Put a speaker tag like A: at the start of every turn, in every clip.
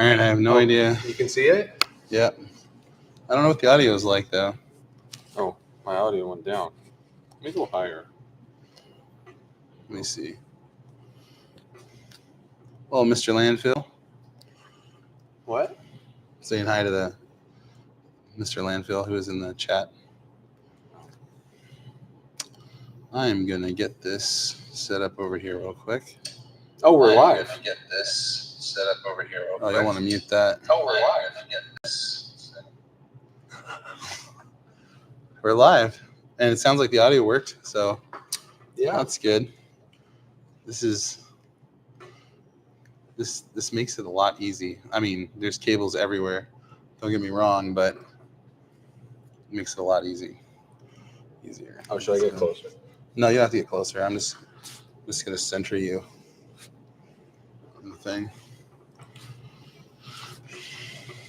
A: right, I have no idea.
B: You can see it?
A: Yep. I don't know what the audio is like, though.
B: Oh, my audio went down. Maybe a little higher.
A: Let me see. Well, Mr. Landfill.
B: What?
A: Saying hi to the Mr. Landfill who is in the chat. I'm going to get this set up over here real quick.
B: Oh, we're live.
A: I'm going to get this set up over here real quick. Oh, you want to mute that?
B: Oh, we're live.
A: We're live. And it sounds like the audio worked, so
B: Yeah.
A: that's good. This makes it a lot easy. I mean, there's cables everywhere. Don't get me wrong, but it makes it a lot easier.
B: Oh, should I get closer?
A: No, you don't have to get closer. I'm just going to center you on the thing.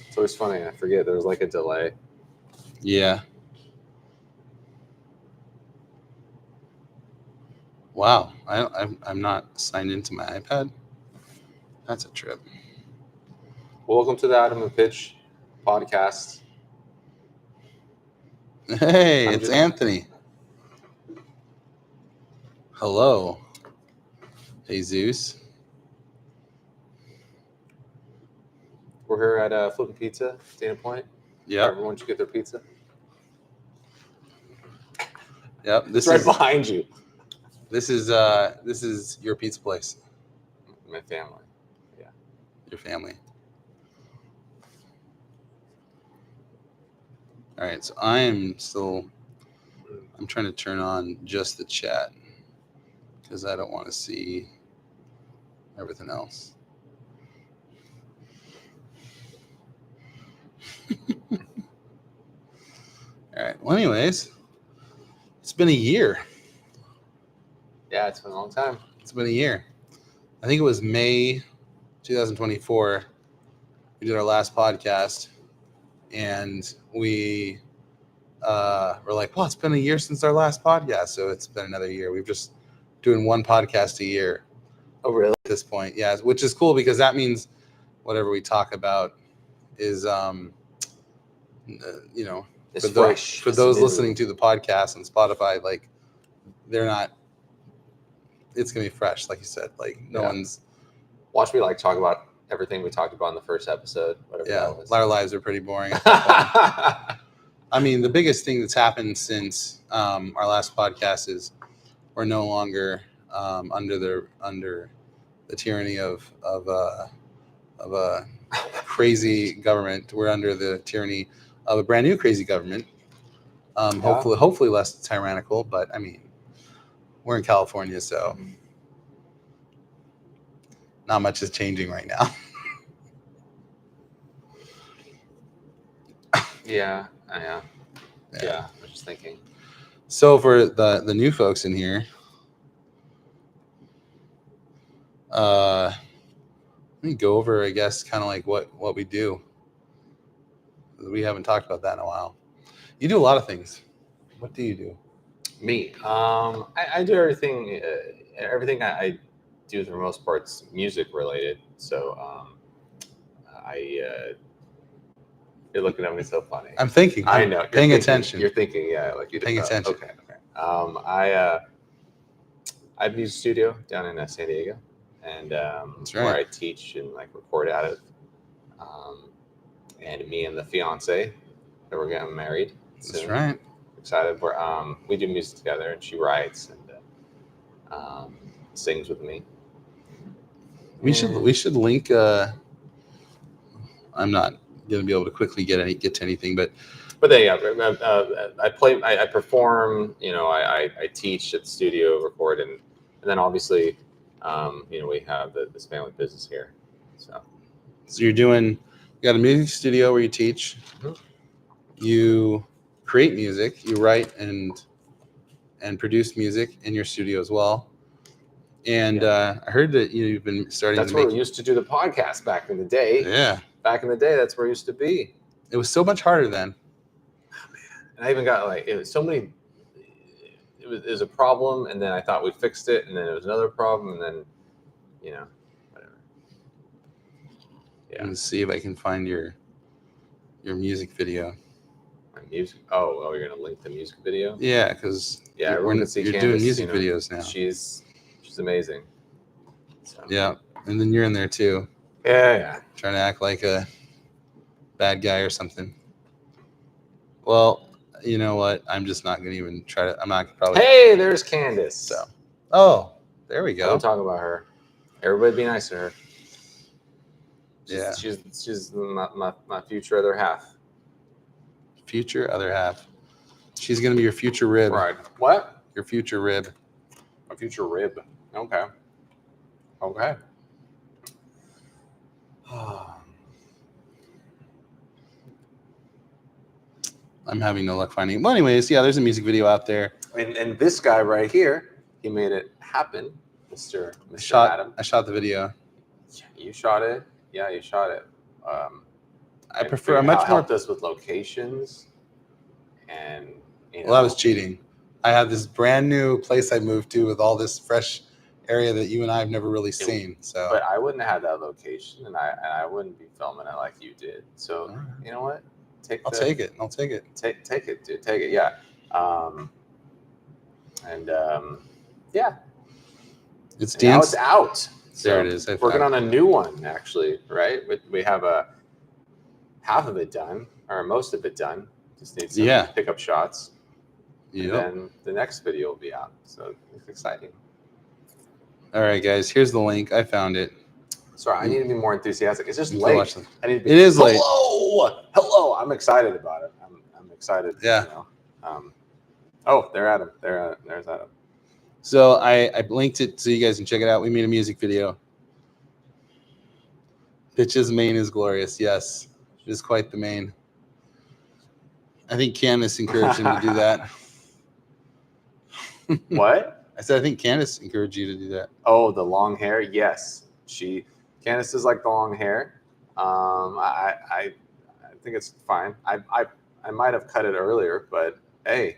B: It's always funny. I forget there's like a delay.
A: Yeah. Wow. I'm not signed into my iPad. That's a trip.
B: Well, welcome to the Adam and Pitch podcast.
A: Hey, it's Anthony. Hello. Hey, Zeus.
B: We're here at Flippin' Pizza, Dana Point.
A: Yeah.
B: Everyone should get their pizza.
A: Yep.
B: This is right behind you.
A: This is your pizza place.
B: My family. Yeah.
A: Your family. All right, so I'm trying to turn on just the chat because I don't want to see everything else. All right. Well, anyways, it's been a year.
B: Yeah, it's been a long time.
A: It's been a year. I think it was May 2024. We did our last podcast, and we were like, well, it's been a year since our last podcast, so it's been another year. We've just doing one podcast a year.
B: Oh, really?
A: At this point, yeah, which is cool because that means whatever we talk about is,
B: it's
A: for
B: fresh.
A: For those listening to the podcast on Spotify, like they're not. It's gonna be fresh, like you said. Like no one's.
B: Watch me talk about everything we talked about in the first episode. Whatever that was.
A: Our lives are pretty boring. I mean, the biggest thing that's happened since our last podcast is we're no longer under the tyranny of a crazy government. We're under the tyranny of a brand new crazy government. Hopefully less tyrannical, but I mean, we're in California, so not much is changing right now.
B: Yeah, I was just thinking.
A: So for the new folks in here, let me go over, I guess, kind of like what we do. We haven't talked about that in a while. You do a lot of things. What do you do?
B: Me, I do everything. Everything I do for the most part is music related. So you're looking at me so funny.
A: I'm thinking.
B: I know.
A: Paying attention.
B: You're thinking, yeah, like you're
A: paying attention.
B: Okay. I have a music studio down in San Diego, and
A: That's right.
B: where I teach and record out of. And me and the fiance, that we're getting married.
A: That's
B: soon.
A: right.
B: Excited. We do music together, and she writes and sings with me.
A: We should link. I'm not gonna be able to quickly get to anything, but
B: yeah, I perform. I teach at the studio, record, and then obviously, we have this family business here. So
A: you got a music studio where you teach.
B: Mm-hmm.
A: You create music. You write and produce music in your studio as well. And I heard that you've been starting.
B: That's where we used to do the podcast back in the day.
A: Yeah,
B: back in the day, that's where it used to be.
A: It was so much harder then.
B: Oh, man. And I even got it was so many. It was a problem, and then I thought we fixed it, and then it was another problem, and then, whatever. Yeah.
A: and see if I can find your music video.
B: My music. Oh, you're gonna link the music video.
A: Yeah, because
B: Yeah, everyone can see
A: you're
B: Candace,
A: doing music
B: you know,
A: videos now.
B: She's amazing. So.
A: Yeah, and then you're in there too,
B: Yeah.
A: trying to act like a bad guy or something. Well, you know what? I'm just not gonna even try to. I'm not probably.
B: Hey, there's Candace.
A: So, oh, there we
B: I don't
A: go.
B: talk about her. Everybody be nice to her.
A: Yeah.
B: She's my future other half.
A: Future other half. She's gonna be your future rib.
B: Right. What?
A: Your future rib.
B: My future rib. Okay. Okay.
A: I'm having no luck finding it. Well, anyways, yeah, there's a music video out there.
B: And this guy right here, he made it happen, Mr. Adam.
A: I shot the video.
B: Yeah, you shot it. Yeah, you shot it.
A: I prefer a much more.
B: Helped us with locations, and
A: Well, that was cheating. I have this brand new place I moved to with all this fresh area that you and I have never really seen. So,
B: but I wouldn't have that location, and I wouldn't be filming it like you did. So, you know what?
A: I'll take it. I'll take it.
B: Take it, dude. Take it. Yeah. Yeah.
A: It's
B: now it's out. So
A: there it is.
B: Working on a new one, actually. Right. We have half of it done, or most of it done. Just need some pickup shots.
A: Yeah.
B: And then the next video will be out. So it's exciting.
A: All right, guys. Here's the link. I found it.
B: Sorry, I need to be more enthusiastic. It's just late. I need to be,
A: it is late.
B: Hello. I'm excited about it. I'm excited.
A: Yeah.
B: You know. They're Adam. There's Adam.
A: So I linked it so you guys can check it out. We made a music video. Bitch's mane is glorious. Yes, it is quite the mane. I think Candace encouraged him to do that.
B: What?
A: I said I think Candace encouraged you to do that.
B: Oh, the long hair. Yes, Candace is like the long hair. I think it's fine. I might have cut it earlier, but hey,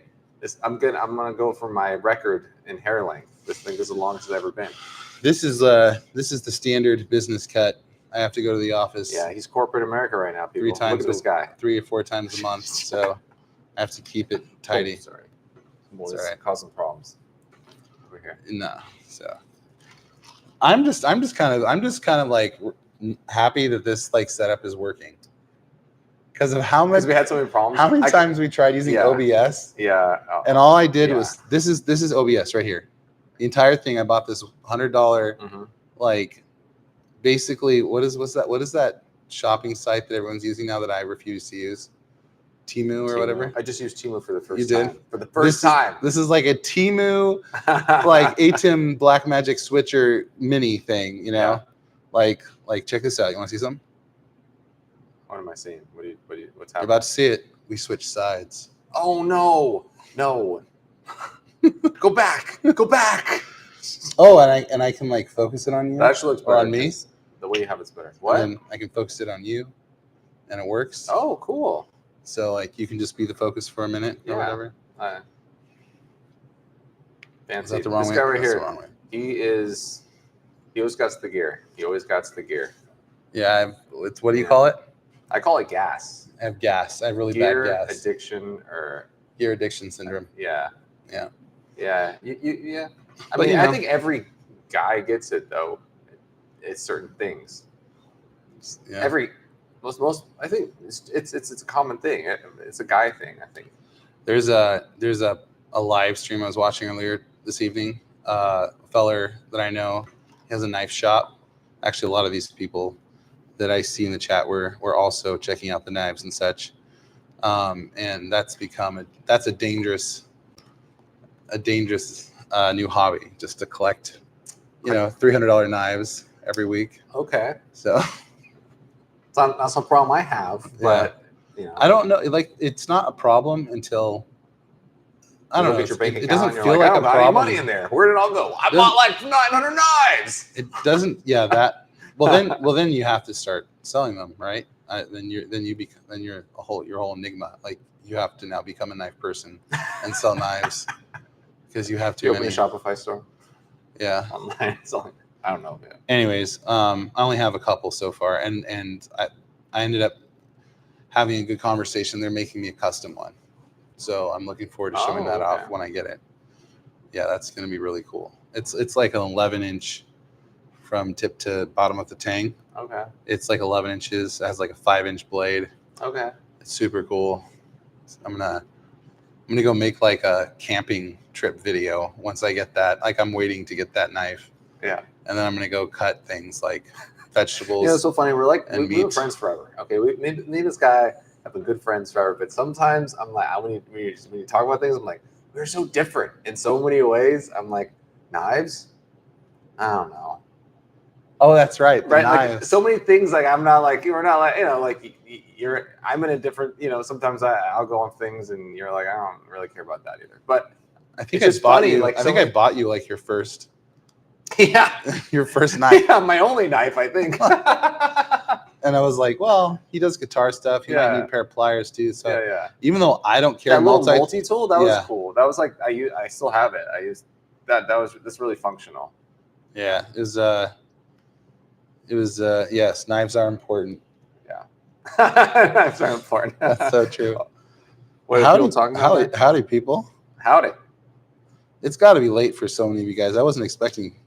B: I'm gonna go for my record in hair length. This thing is the longest it's ever been.
A: This is the standard business cut. I have to go to the office.
B: Yeah, he's corporate America right now. People, look at this guy.
A: 3 or 4 times a month. So I have to keep it tidy.
B: Oh, sorry, it's all right. Causing problems over here.
A: No, so I'm just kind of like happy that this like setup is working because of how much
B: we had so many problems.
A: How many times we tried using OBS?
B: Yeah,
A: and all I did was this is OBS right here. The entire thing. I bought this $100 like basically what is that shopping site that everyone's using now that I refuse to use? Temu or whatever.
B: I just used Temu for the first
A: you did?
B: time. For the first time.
A: This is like a Temu like ATEM Black Magic switcher mini thing, you know? Yeah. Like check this out. You want to see something?
B: What am I seeing? What's happening?
A: You're about to see it. We switch sides.
B: Oh no. Go back.
A: Oh, and I can like focus it on you.
B: That actually looks better
A: on me.
B: The way you have it's better. What?
A: And I can focus it on you, and it works.
B: Oh, cool.
A: So like you can just be the focus for a minute or whatever.
B: Fancy.
A: Is that the wrong way?
B: This guy right here.
A: The wrong way.
B: He always got the gear.
A: Yeah, what do you call it?
B: I call it gas.
A: I have gas. I have really
B: gear
A: bad gas.
B: Addiction or
A: gear addiction syndrome.
B: Yeah. Yeah. I
A: But,
B: mean, I think every guy gets it though. It's certain things.
A: Yeah.
B: Most I think it's a common thing. It's a guy thing, I think.
A: There's a live stream I was watching earlier this evening. A feller that I know has a knife shop. Actually, a lot of these people that I see in the chat were also checking out the knives and such. And that's a dangerous new hobby, just to collect, $300 knives every week.
B: Okay.
A: So
B: it's not some problem I have, but
A: I don't know. Like, it's not a problem until I don't know. It doesn't feel like a problem.
B: Money in there. Where did it all go? I bought like 900 knives.
A: It doesn't. Yeah, that. Well, then you have to start selling them, right? Then you're your whole enigma. Like, you have to now become a knife person and sell knives because you have to.
B: You open a Shopify store.
A: Yeah.
B: Online selling. I don't know. Yeah.
A: Anyways, I only have a couple so far, and I ended up having a good conversation. They're making me a custom one, so I'm looking forward to showing that off when I get it. Yeah, that's going to be really cool. It's like an 11-inch from tip to bottom of the tang.
B: Okay.
A: It's like 11 inches. It has like a 5-inch blade.
B: Okay.
A: It's super cool. I'm gonna go make like a camping trip video once I get that. Like I'm waiting to get that knife.
B: Yeah.
A: And then I'm gonna go cut things like vegetables.
B: It's so funny. We're like
A: and
B: we were friends forever. Okay, me and this guy have been good friends forever. But sometimes I'm like, when you talk about things, I'm like, we're so different in so many ways. I'm like, knives. I don't know.
A: Oh, that's right.
B: Right.
A: Knives.
B: Like so many things. Like I'm not like we're not like like you're. I'm in a different. Sometimes I'll go on things and you're like I don't really care about that either. But
A: I think
B: it's
A: I bought
B: funny.
A: you.
B: Like
A: I think I bought you like your first.
B: Yeah.
A: Your first knife.
B: Yeah, my only knife, I think.
A: And I was like, well, he does guitar stuff. He might need a pair of pliers too. So
B: yeah.
A: even though I don't care,
B: that little multi-tool, that was cool. That was like I still have it. I used that. That's really functional.
A: Yeah, it was yes, knives are important.
B: Yeah. Knives are important.
A: That's so true.
B: What are people talking about?
A: Howdy, people.
B: Howdy.
A: It's got to be late for so many of you guys. I wasn't expecting.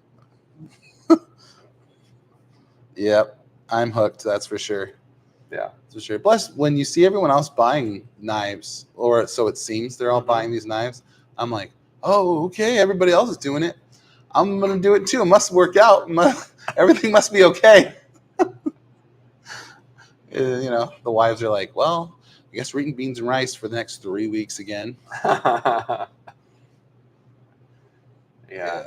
A: Yep, I'm hooked. That's for sure.
B: Yeah,
A: that's for sure. Plus, when you see everyone else buying knives, or so it seems they're all buying these knives, I'm like, oh, okay, everybody else is doing it. I'm gonna do it too. It must work out. Everything must be okay. The wives are like, well, I guess we're eating beans and rice for the next 3 weeks again. Yeah.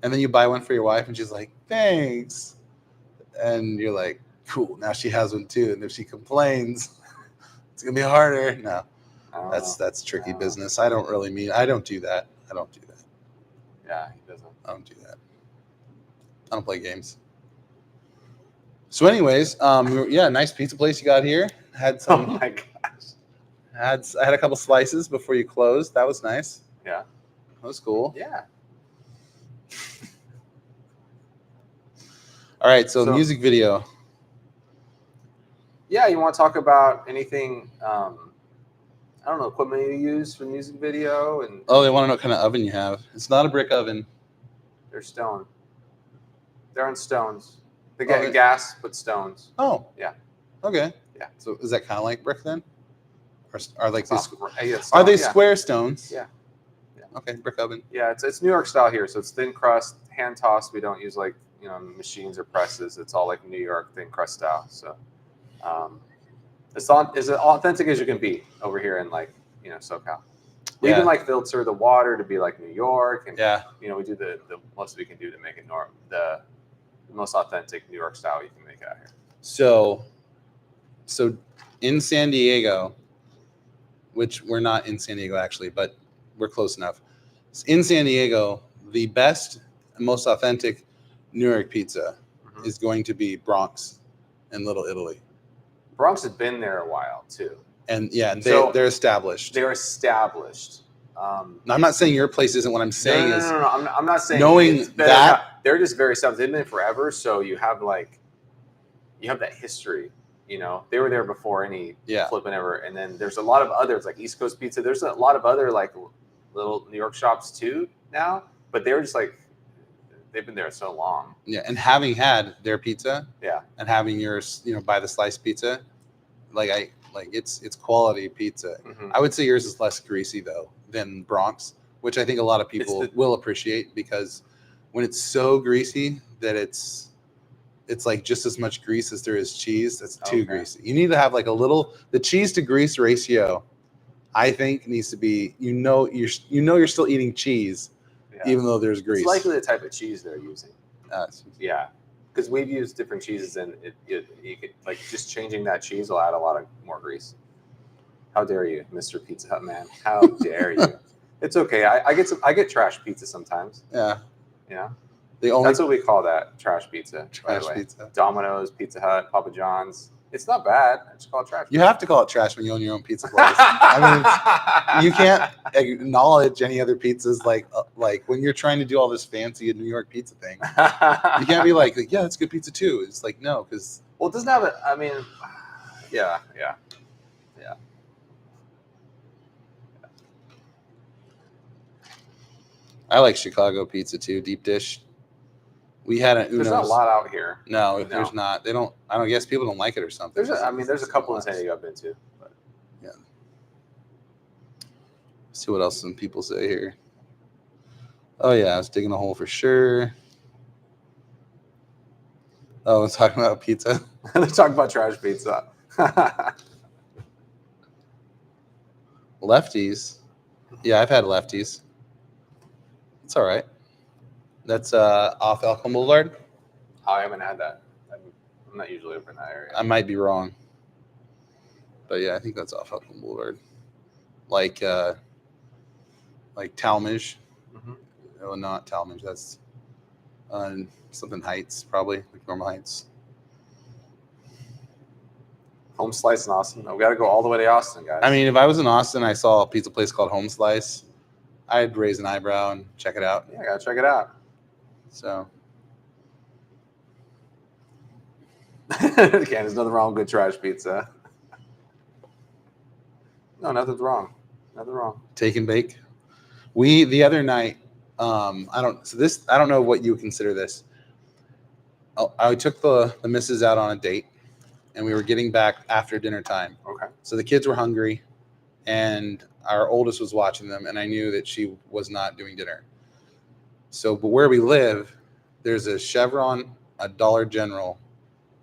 A: And then you buy one for your wife, and she's like, thanks. And you're like, cool, now she has one too. And if she complains, it's gonna be harder. No, that's tricky business. I don't do that.
B: Yeah, he doesn't.
A: I don't do that. I don't play games. So anyways, nice pizza place you got here. Had some.
B: Oh my gosh.
A: I had a couple slices before you closed. That was nice.
B: Yeah.
A: That was cool.
B: Yeah.
A: All right, so music video.
B: Yeah, you want to talk about anything? I don't know, equipment you use for music video, and
A: they want to know what kind of oven you have. It's not a brick oven.
B: They're stone. They're on stones. They get gas, but stones.
A: Oh.
B: Yeah.
A: Okay.
B: Yeah.
A: So is that kind of like brick then? Or are like these?
B: Are
A: they square stones?
B: Yeah.
A: Okay, brick oven.
B: Yeah, it's New York style here, so it's thin crust, hand tossed. We don't use like machines or presses. It's all like New York thin crust style. So it's as authentic as you can be over here in like SoCal. We even like filter the water to be like New York, and we do the most we can do to make it the most authentic New York style you can make it out here.
A: So in San Diego, which we're not in San Diego actually, but we're close enough. In San Diego, the best and most authentic New York pizza is going to be Bronx and Little Italy. Bronx
B: has been there a while too.
A: And they're established.
B: They're established.
A: I'm not saying your place isn't. What I'm saying is
B: no. I'm not saying
A: knowing that
B: they're just very established. They've been there forever, so you have that history. They were there before any flipping ever. And then there's a lot of others like East Coast Pizza. There's a lot of other like little New York shops too now, but they were just like they've been there so long.
A: Yeah, and having had their pizza, and having yours, by the slice pizza, it's quality pizza. Mm-hmm. I would say yours is less greasy though than Bronx, which I think a lot of people will appreciate, because when it's so greasy that it's like just as much grease as there is cheese, that's too greasy. You need to have like the cheese to grease ratio, I think, needs to be you're still eating cheese, even though there's grease.
B: It's likely the type of cheese they're using. Because we've used different cheeses, and you could like just changing that cheese will add a lot of more grease. How dare you, Mr. Pizza Hut man? How dare you? It's okay. I get trash pizza sometimes.
A: Yeah.
B: Yeah. That's what we call that, trash pizza.
A: Trash pizza.
B: Domino's, Pizza Hut, Papa John's. It's not bad. I just call it trash.
A: You have to call it trash when you own your own pizza place. I mean, you can't acknowledge any other pizzas like when you're trying to do all this fancy New York pizza thing. You can't be like, yeah, it's good pizza too. It's like, no, because
B: well, it doesn't have it. I mean, yeah.
A: I like Chicago pizza too, deep dish. We had an Uno's.
B: There's not a lot out here.
A: No, there's not. They don't. I don't guess people don't like it or something.
B: There's a couple in San Diego I've been to. But.
A: Yeah. Let's see what else some people say here. Oh yeah, I was digging a hole for sure. Oh, I'm talking about pizza.
B: They're talking about trash pizza.
A: Lefties. Yeah, I've had lefties. It's all right. That's off Elkhorn Boulevard.
B: I haven't had that. I'm not usually over in that area.
A: I might be wrong. But yeah, I think that's off Elkhorn Boulevard. Like Talmadge.
B: Mm-hmm.
A: Oh, not Talmadge. That's something Heights, probably, like Normal Heights.
B: Home Slice in Austin. We got to go all the way to Austin, guys.
A: I mean, if I was in Austin, I saw a pizza place called Home Slice, I'd raise an eyebrow and check it out.
B: Yeah, I got to check it out.
A: So.
B: Again, there's nothing wrong with good trash pizza. No, nothing's wrong. Nothing wrong.
A: Take and bake. We the other night, I don't know what you would consider this. I took the missus out on a date, and we were getting back after dinner time.
B: Okay.
A: So the kids were hungry, and our oldest was watching them, and I knew that she was not doing dinner. So, but where we live, there's a Chevron, a Dollar General,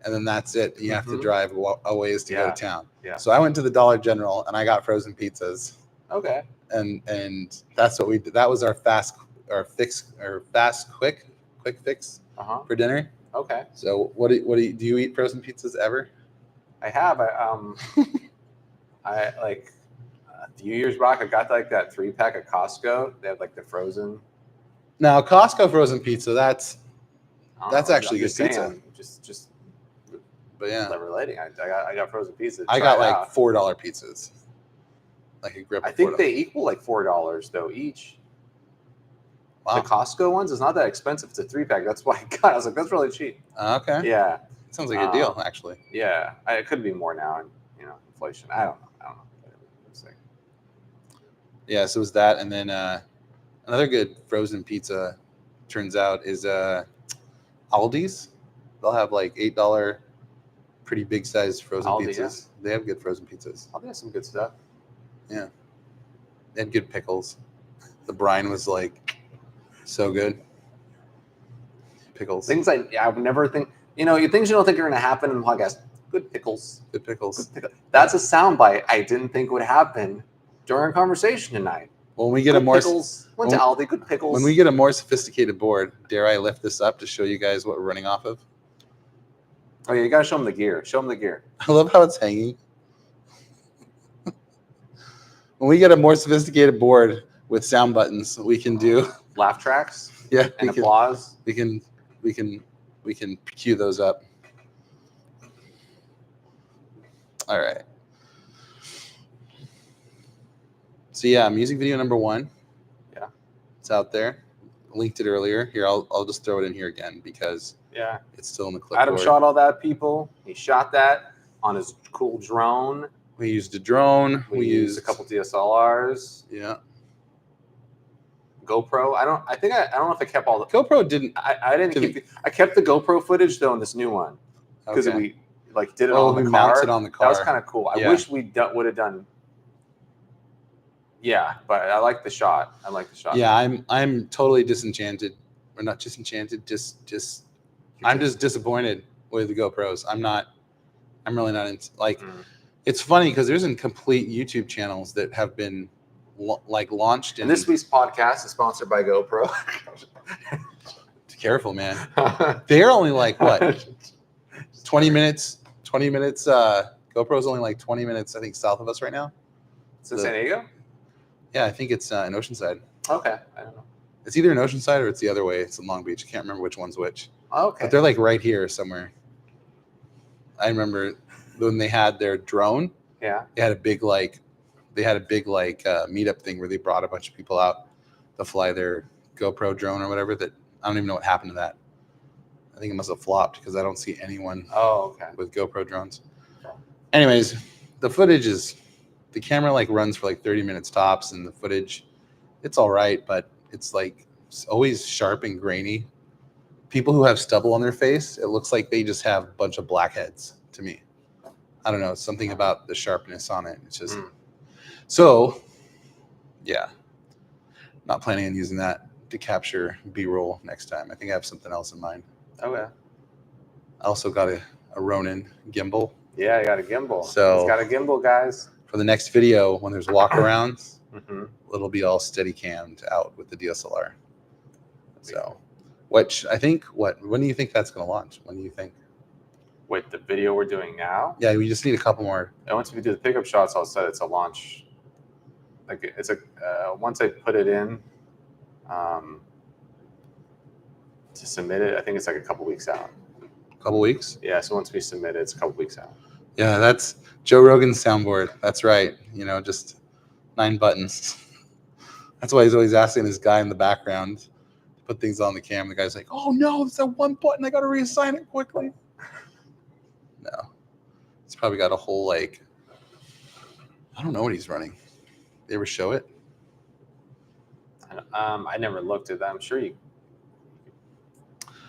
A: and then that's it. You have to drive a ways to go to town.
B: Yeah.
A: So I went to the Dollar General and I got frozen pizzas.
B: Okay.
A: And that's what we did. That was our quick fix for dinner.
B: Okay.
A: So do you eat frozen pizzas ever?
B: I have. I like a few years back. I got like that 3-pack at Costco. They have like the frozen.
A: Now Costco frozen pizza. That's actually good pizza.
B: Just.
A: But yeah,
B: relating. I got frozen pizza.
A: I got like $4 pizzas. Like a grip.
B: I think they equal like $4 though each.
A: Wow.
B: The Costco ones is not that expensive. It's a 3-pack. That's why I got. I was like, that's really cheap.
A: Okay.
B: Yeah.
A: Sounds like a deal, actually.
B: Yeah, it could be more now, and inflation. I don't know.
A: Yeah, so it was that, and then another good frozen pizza. Turns out is Aldi's. They'll have like $8, pretty big size frozen pizzas. Yeah. They have good frozen pizzas.
B: Aldi has some good stuff.
A: Yeah, they had good pickles. The brine was like so good. Pickles.
B: Things I would never think. Things you don't think are going to happen in the podcast. Good pickles.
A: Good pickles.
B: That's a soundbite I didn't think would happen during conversation tonight.
A: When we get
B: pickles. Went to Aldi. Good pickles.
A: When we get a more sophisticated board, dare I lift this up to show you guys what we're running off of?
B: Oh yeah, you gotta show them the gear. Show them the gear.
A: I love how it's hanging. When we get a more sophisticated board with sound buttons, we can do
B: laugh tracks.
A: Yeah,
B: and applause.
A: We can cue those up. All right. So yeah, music video number 1.
B: Yeah,
A: it's out there. Linked it earlier. Here, I'll just throw it in here again because it's still in the clipboard.
B: Adam shot all that, people. He shot that on his cool drone.
A: We used a drone.
B: We used a couple DSLRs.
A: Yeah.
B: GoPro. I don't know if I kept all the
A: GoPro didn't.
B: I didn't keep. I kept the GoPro footage though in this new one because we did it on the car.
A: Mounted on the car.
B: That was kind of cool. I wish we would have done. Yeah, but I like the shot.
A: Yeah, I'm totally disenchanted. Or not disenchanted. I'm just disappointed with the GoPros. I'm really not into It's funny because there's complete YouTube channels that have been launched.
B: And this week's podcast is sponsored by GoPro.
A: Careful, man. They're only like what? 20 minutes. 20 minutes. GoPro's only like 20 minutes, I think, south of us right now.
B: It's in San Diego?
A: Yeah, I think it's in Oceanside.
B: Okay. I don't know.
A: It's either in Oceanside or it's the other way. It's in Long Beach. I can't remember which one's which.
B: Okay.
A: But they're like right here somewhere. I remember when they had their drone.
B: Yeah.
A: They had a big meetup thing where they brought a bunch of people out to fly their GoPro drone or whatever. That I don't even know what happened to that. I think it must have flopped because I don't see anyone
B: Okay.
A: with GoPro drones. Anyways, the camera like runs for like 30 minutes tops, and the footage, it's all right, but it's like it's always sharp and grainy. People who have stubble on their face, it looks like they just have a bunch of blackheads to me. I don't know. It's something about the sharpness on it. It's just so, yeah. Not planning on using that to capture B-roll next time. I think I have something else in mind.
B: Okay.
A: I also got a Ronin gimbal.
B: Yeah, I got a gimbal.
A: So
B: it's got a gimbal, guys.
A: For the next video, when there's walkarounds,
B: Mm-hmm.
A: it'll be all steady cammed out with the DSLR. So, which I think, when do you think that's going to launch? When do you think?
B: Wait, the video we're doing now?
A: Yeah, we just need a couple more.
B: And once we do the pickup shots, I'll set it's a launch. Like it's a once I put it in to submit it, I think it's like a couple weeks out.
A: Couple weeks?
B: Yeah, so once we submit it, it's a couple weeks out.
A: Yeah, that's Joe Rogan's soundboard. That's right. Just 9 buttons. That's why he's always asking this guy in the background to put things on the camera. The guy's like, "Oh no, it's that one button. I got to reassign it quickly." No, he's probably got a whole I don't know what he's running. They ever show it?
B: I never looked at that. I'm sure you.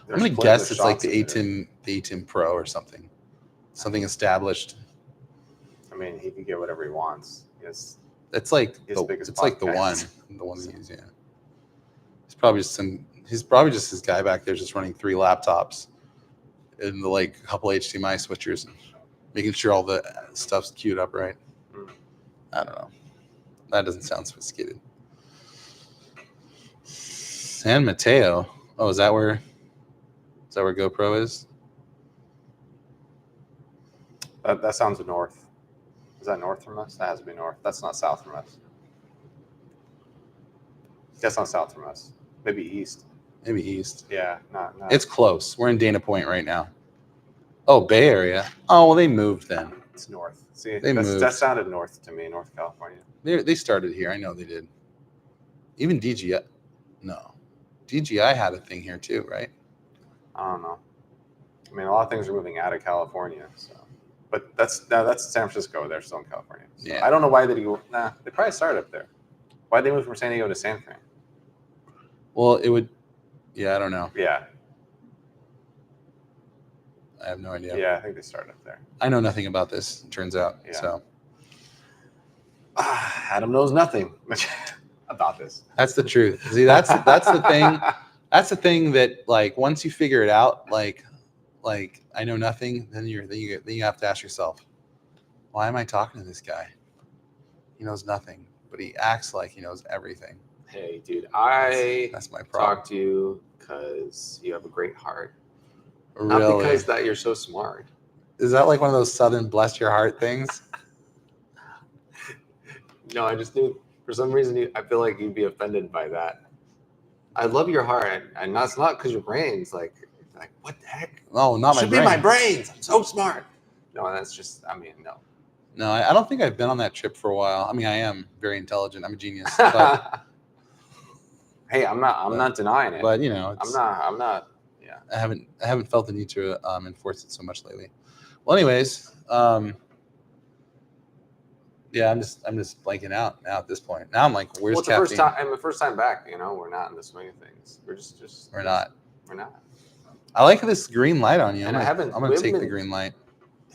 A: I'm gonna guess it's like the ATEM Pro or something established.
B: I mean, he could get whatever he wants. Yes.
A: It's like the one we use. Yeah. He's probably just his guy back there, just running 3 laptops and the couple HDMI switchers, and making sure all the stuff's queued up right. I don't know. That doesn't sound sophisticated. San Mateo. Oh, is that where GoPro is?
B: That sounds north. Is that north from us? That has to be north. That's not south from us. That's not south from us. Maybe east.
A: Maybe east.
B: Yeah, not.
A: It's close. We're in Dana Point right now. Oh, Bay Area. Oh, well, they moved then.
B: It's north. See,
A: moved.
B: That sounded north to me, North California.
A: They started here. I know they did. Even DJI. No. DJI had a thing here too, right?
B: I don't know. I mean, a lot of things are moving out of California, so. But that's San Francisco. They're still in California. So
A: Yeah.
B: I don't know why they go. Nah, they probably started up there. Why they moved from San Diego to San Fran?
A: Well, it would. Yeah, I don't know.
B: Yeah.
A: I have no idea.
B: Yeah, I think they started up there.
A: I know nothing about this. It turns out.
B: Yeah.
A: So.
B: Adam knows nothing about this.
A: That's the truth. See, that's the thing. That's the thing that once you figure it out, I know nothing. Then you have to ask yourself, why am I talking to this guy? He knows nothing, but he acts like he knows everything.
B: Hey, dude,
A: that's my problem.
B: Talk to you because you have a great heart.
A: Really?
B: Not because that you're so smart.
A: Is that like one of those Southern bless your heart things?
B: No, I just knew for some reason I feel like you'd be offended by that. I love your heart, and that's not because your brains like what the heck?
A: No, not my
B: should
A: brains.
B: Be my brains. I'm so smart. No, that's just. I mean, no.
A: No, I don't think I've been on that trip for a while. I mean, I am very intelligent. I'm a genius. But,
B: hey, I'm not denying it.
A: But
B: I'm not. Yeah.
A: I haven't felt the need to enforce it so much lately. Well, anyways, yeah, I'm just blanking out now at this point. Now I'm like, where's caffeine?
B: It's the first time back. We're not in the swing of things. We're just.
A: We're not.
B: We're not.
A: I like this green light on you.
B: And
A: I'm gonna take the green light.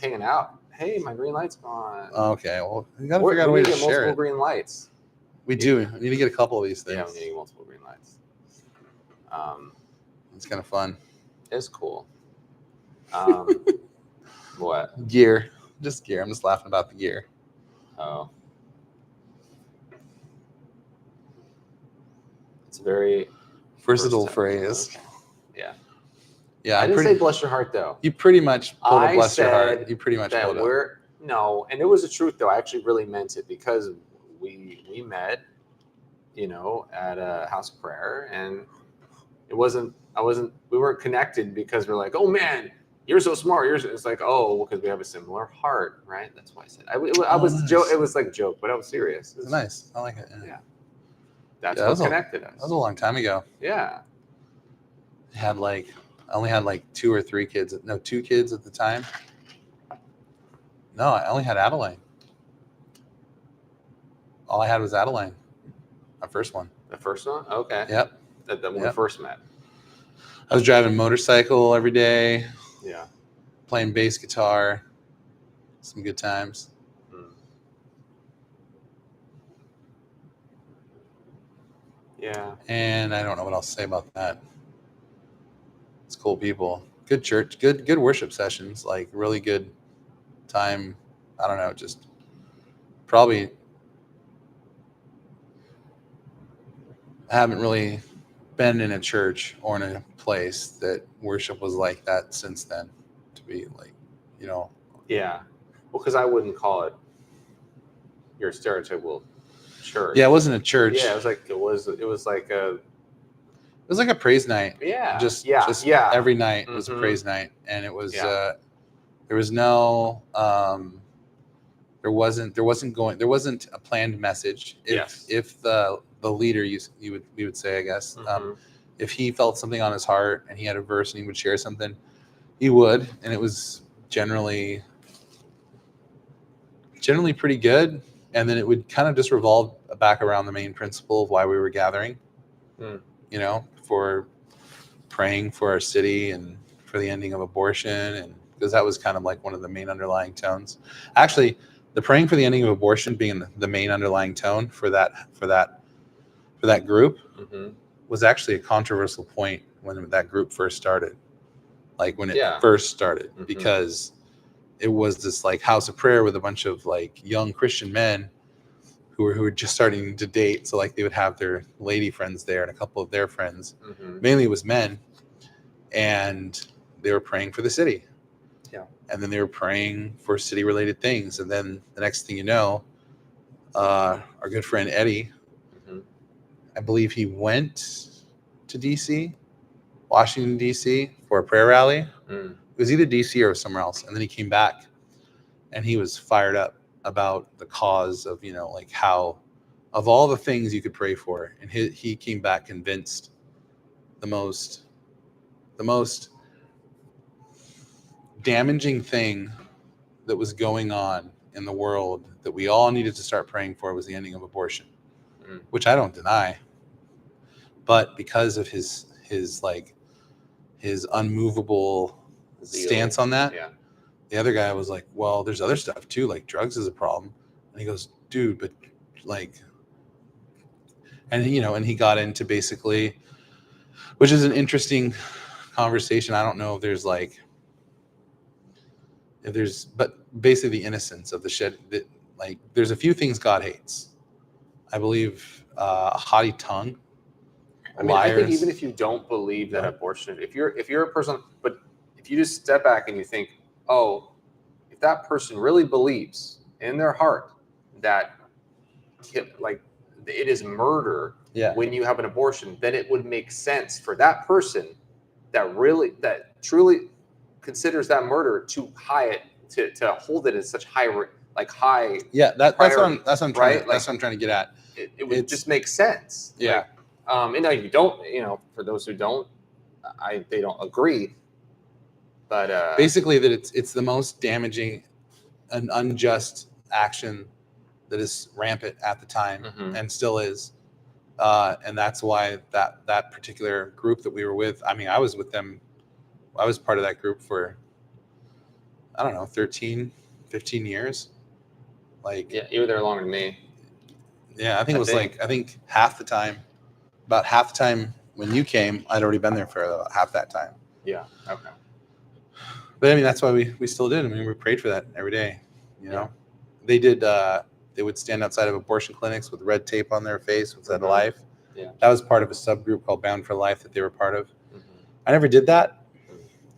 B: Hanging out. Hey, my green light's gone.
A: Okay, well, we gotta figure out a way to share
B: multiple
A: it.
B: Green lights.
A: We do. We need to get a couple of these things.
B: Yeah, we need multiple green lights.
A: It's kind of fun.
B: It's cool. What?
A: Gear. Just gear. I'm just laughing about the gear.
B: Oh. It's a very
A: versatile phrase.
B: Yeah.
A: Yeah.
B: I didn't say bless your heart though.
A: You pretty much pulled a bless your heart. You pretty much pulled it.
B: No, and it was the truth though. I actually really meant it because we met, at a house of prayer, and we weren't connected because we're like, oh man, you're so smart. It's like, oh, because we have a similar heart, right? That's why I said I was
A: nice.
B: It was like joke, but I was serious.
A: It's nice. I like it.
B: Yeah. That's
A: Yeah,
B: what connected
A: that was
B: us.
A: a long time ago.
B: Yeah.
A: I only had like 2 or 3 kids. No, 2 kids at the time. No, I only had Adeline. All I had was Adeline. My first one.
B: The first one? Okay.
A: Yep.
B: That when we
A: Yep.
B: first met.
A: I was driving motorcycle every day.
B: Yeah.
A: Playing bass guitar. Some good times.
B: Yeah.
A: And I don't know what else to say about that. It's cool people. Good church. Good worship sessions. Like really good time. I don't know. Just probably haven't really been in a church or in a place that worship was like that since then. To be like, you know.
B: Yeah. Well, because I wouldn't call it your stereotypical church.
A: Yeah, it wasn't a church.
B: Yeah, it was like a.
A: It was like a praise night.
B: Yeah.
A: Just every night was a praise night, and it was. There was no. There wasn't a planned message. If the leader we would say, I guess, if he felt something on his heart and he had a verse and he would share something, he would, and it was generally pretty good. And then it would kind of just revolve back around the main principle of why we were gathering, for praying for our city and for the ending of abortion. And because that was kind of like one of the main underlying tones. Actually, the praying for the ending of abortion being the main underlying tone for that group was actually a controversial point when that group first started. Like when it first started, because it was this like house of prayer with a bunch of like young Christian men who were just starting to date. So like they would have their lady friends there and a couple of their friends. Mainly it was men, and they were praying for the city.
B: Yeah.
A: And then they were praying for city related things. And then the next thing you know, our good friend Eddie, I believe he went to DC, Washington, DC for a prayer rally. It was either DC or somewhere else. And then he came back and he was fired up about the cause of, like how, of all the things you could pray for. And he came back convinced the most damaging thing that was going on in the world that we all needed to start praying for was the ending of abortion, which I don't deny. But because of his unmovable stance on that, the other guy was like, well, there's other stuff too, like drugs is a problem. And he goes, dude, but like, and he got into basically, which is an interesting conversation. I don't know if but basically the innocence of the shed, that like there's a few things God hates. I believe a haughty tongue.
B: I mean, liars. I think even if you don't believe that abortion, if you're a person, but if you just step back and you think, oh, if that person really believes in their heart that like it is murder when you have an abortion, then it would make sense for that person that truly considers that murder to hold it as such high.
A: That's what I'm trying to get at.
B: It would just make sense.
A: Yeah.
B: And now you don't, for those who don't, they don't agree. But
A: basically that it's the most damaging and unjust action that is rampant at the time and still is. And that's why that particular group that we were with, I mean, I was with them. I was part of that group for, I don't know, 13, 15 years. Like,
B: yeah, you were there longer than me.
A: Yeah, I think half the time when you came, I'd already been there for about half that time.
B: Yeah. Okay.
A: But I mean, that's why we still did. I mean, we prayed for that every day. They did. They would stand outside of abortion clinics with red tape on their face with that life.
B: Yeah.
A: That was part of a subgroup called Bound for Life that they were part of. I never did that.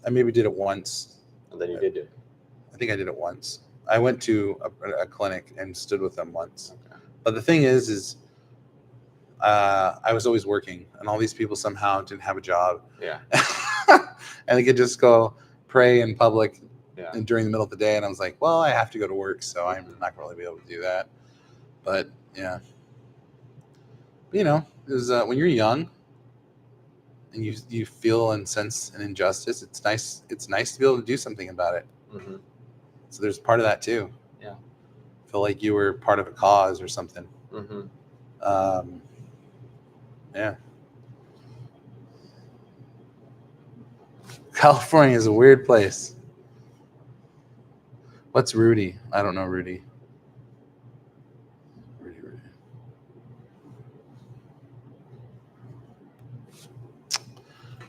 A: I maybe did it once.
B: And then you did it.
A: I think I did it once. I went to a clinic and stood with them once. Okay. But the thing is I was always working, and all these people somehow didn't have a job.
B: Yeah.
A: And they could just go pray in public
B: Yeah.
A: and during the middle of the day, and I was like, well, I have to go to work, so I'm not going to really be able to do that. But yeah, you know, it was when you're young and you feel and sense an injustice. It's nice. It's nice to be able to do something about it.
B: Mm-hmm.
A: So there's part of that too.
B: Yeah.
A: Feel like you were part of a cause or something.
B: Mm-hmm.
A: Yeah. California is a weird place. What's Rudy? I don't know Rudy. Rudy.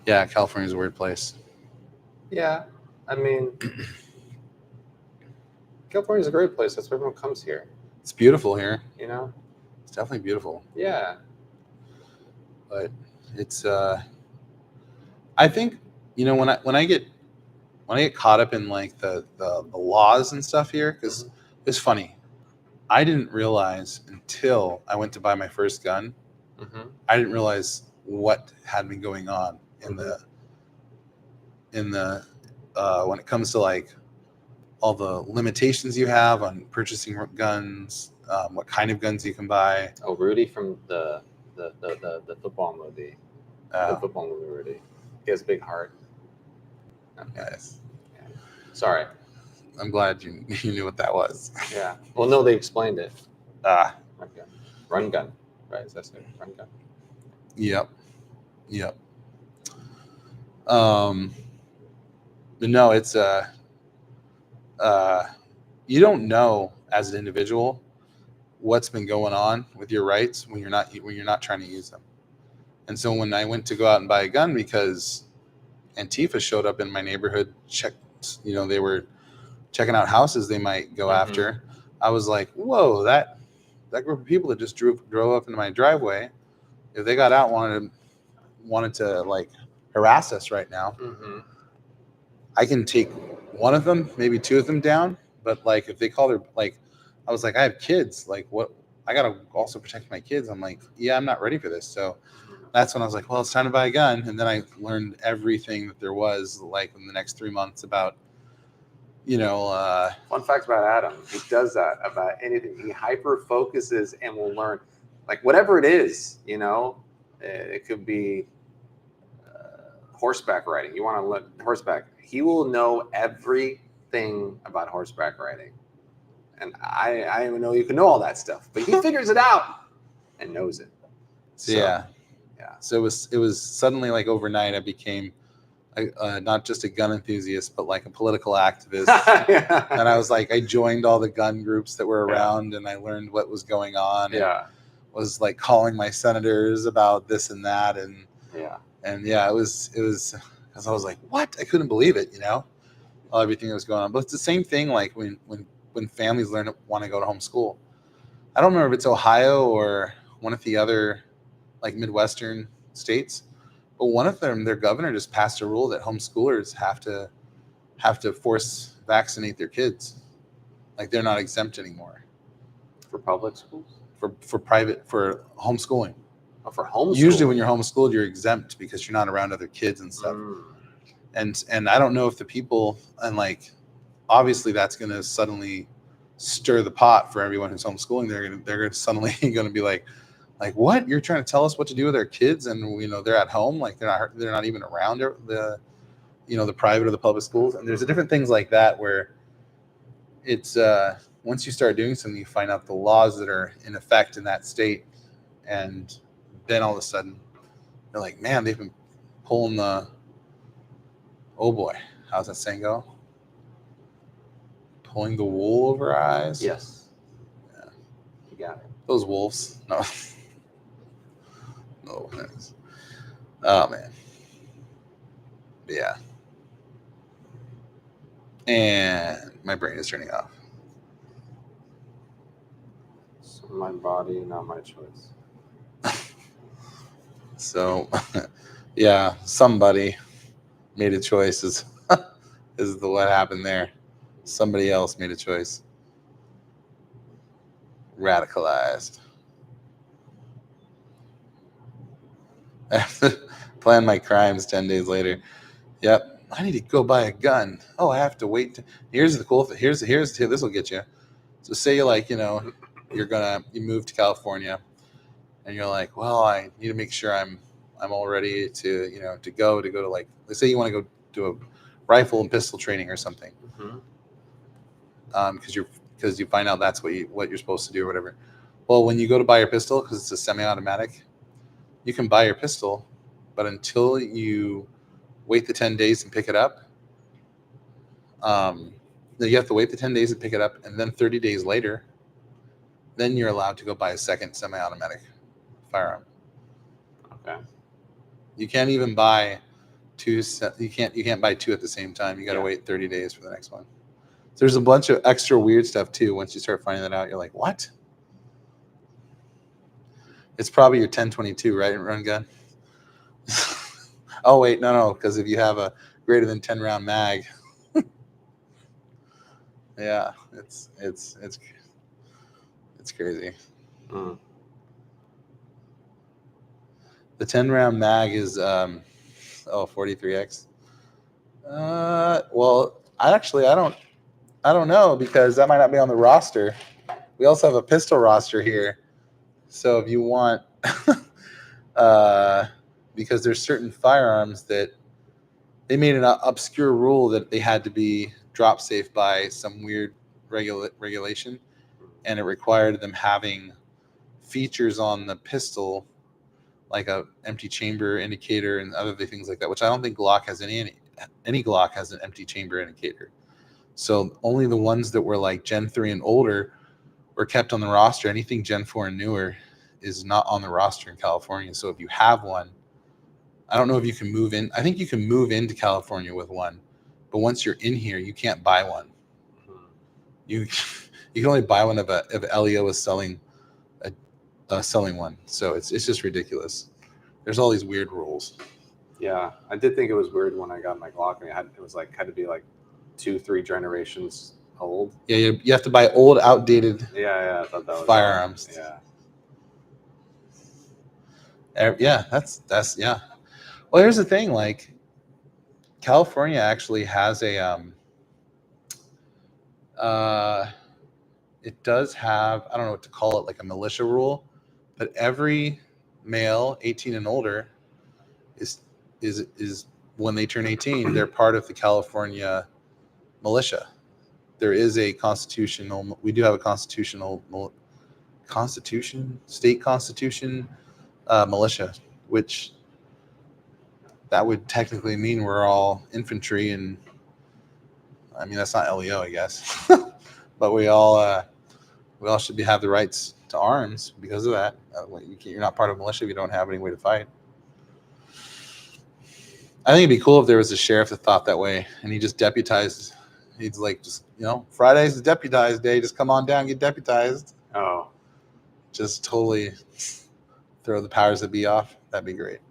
A: Yeah, California's a weird place.
B: Yeah. I mean, California's a great place. That's why everyone comes here.
A: It's beautiful here.
B: You know?
A: It's definitely beautiful.
B: Yeah.
A: But it's I think, you know, when I get caught up in like the laws and stuff here, because it's funny. I didn't realize until I went to buy my first gun.
B: Mm-hmm.
A: I didn't realize what had been going on in the when it comes to like all the limitations you have on purchasing guns, what kind of guns you can buy.
B: Oh, Rudy from the football movie. The
A: Oh,
B: football movie, Rudy. He has a big heart. Okay.
A: nice.
B: Yeah. Sorry.
A: I'm glad you knew what that was.
B: Yeah. Well, no, they explained it.
A: Ah,
B: Run gun. Run gun. Right? Is that it? Run gun.
A: yep. But no, it's you don't know as an individual what's been going on with your rights when you're not trying to use them. And so when I went to go out and buy a gun because Antifa showed up in my neighborhood, they were checking out houses they might go after. I was like, whoa, that group of people that just drove up into my driveway, if they got out, wanted to like harass us right now, I can take one of them, maybe two of them down. But like if they call their I was like, I have kids. Like what? I gotta also protect my kids. I'm like, yeah, I'm not ready for this. So that's when I was like, well, it's time to buy a gun. And then I learned everything that there was like in the next 3 months about,
B: Fun fact about Adam: he does that about anything. He hyper focuses and will learn, like whatever it is. It could be horseback riding. You want to learn horseback? He will know everything about horseback riding. And I didn't even know you can know all that stuff, but he figures it out and knows it.
A: So, yeah. So it was suddenly like overnight I became not just a gun enthusiast, but like a political activist.
B: Yeah.
A: And I was like, I joined all the gun groups that were around, and I learned what was going on.
B: Yeah.
A: Was like calling my senators about this and that, and it was because I was like, what? I couldn't believe it, everything that was going on. But it's the same thing like when families want to go to homeschool. I don't remember if it's Ohio or one of the other like Midwestern states, but one of them, their governor just passed a rule that homeschoolers have to force vaccinate their kids. Like they're not exempt anymore.
B: For public schools?
A: For homeschooling.
B: Oh, for homeschooling.
A: Usually when you're homeschooled, you're exempt because you're not around other kids and stuff. And I don't know if the people, and like obviously that's going to suddenly stir the pot for everyone who's homeschooling. They're suddenly going to be like what? You're trying to tell us what to do with our kids, and they're at home, like they're not even around the the private or the public schools. And there's different things like that where it's once you start doing something, you find out the laws that are in effect in that state, and then all of a sudden they're like, man, they've been pulling the, oh boy, how's that saying go? Pulling the wool over our eyes.
B: Yes. Yeah. You got it.
A: Those wolves. No. No. Oh man. Yeah. And my brain is turning off.
B: So my body, not my choice.
A: So, yeah, somebody made a choice. Is what happened there? Somebody else made a choice. Radicalized. Plan my crimes 10 days later. Yep, I need to go buy a gun. Oh, I have to wait. Here's the cool thing. Here's this will get you. So say you like, you move to California, and you're like, well, I need to make sure I'm all ready to go to like, let's say you want to go do a rifle and pistol training or something, because you find out that's what you're supposed to do or whatever. Well, when you go to buy your pistol, because it's a semi-automatic, you can buy your pistol, but until you wait the 10 days and pick it up, then you have to wait the 10 days and pick it up, and then 30 days later, then you're allowed to go buy a second semi-automatic firearm.
B: Okay.
A: You can't even buy two. You can't buy two at the same time. You got to wait 30 days for the next one. So there's a bunch of extra weird stuff too. Once you start finding that out, you're like, what? It's probably your 1022, right? Run gun. Oh wait, no, because if you have a greater than 10 round mag, yeah, it's crazy.
B: Mm.
A: The 10 round mag is 43x. Well, I don't know, because that might not be on the roster. We also have a pistol roster here. So if you want, because there's certain firearms that they made an obscure rule that they had to be drop safe by some weird regulation, and it required them having features on the pistol like a empty chamber indicator and other things like that, which I don't think Glock has any Glock has an empty chamber indicator. So only the ones that were like Gen 3 and older were kept on the roster. Anything Gen 4 and newer is not on the roster in California. So if you have one, I don't know if you can move in. I think you can move into California with one, but once you're in here, you can't buy one. You can only buy one if LEO is selling one. So it's just ridiculous. There's all these weird rules.
B: Yeah, I did think it was weird when I got my Glock. And it was like had to be like 2-3 generations old.
A: Yeah, you have to buy old, outdated.
B: Yeah, I thought that was
A: firearms.
B: Yeah.
A: Yeah, that's yeah. Well, here's the thing. Like, California actually has a it does have, I don't know what to call it, like a militia rule, but every male 18 and older is when they turn 18, they're part of the California militia. There is a constitutional, we do have a state constitution militia, which that would technically mean we're all infantry, and I mean that's not LEO, I guess, but we all should have the rights to arms because of that. You're not part of militia if you don't have any way to fight. I think it'd be cool if there was a sheriff that thought that way, and he just deputized. He's like, just Friday's the deputized day. Just come on down, get deputized.
B: Oh,
A: just totally throw the powers that be off. That'd be great.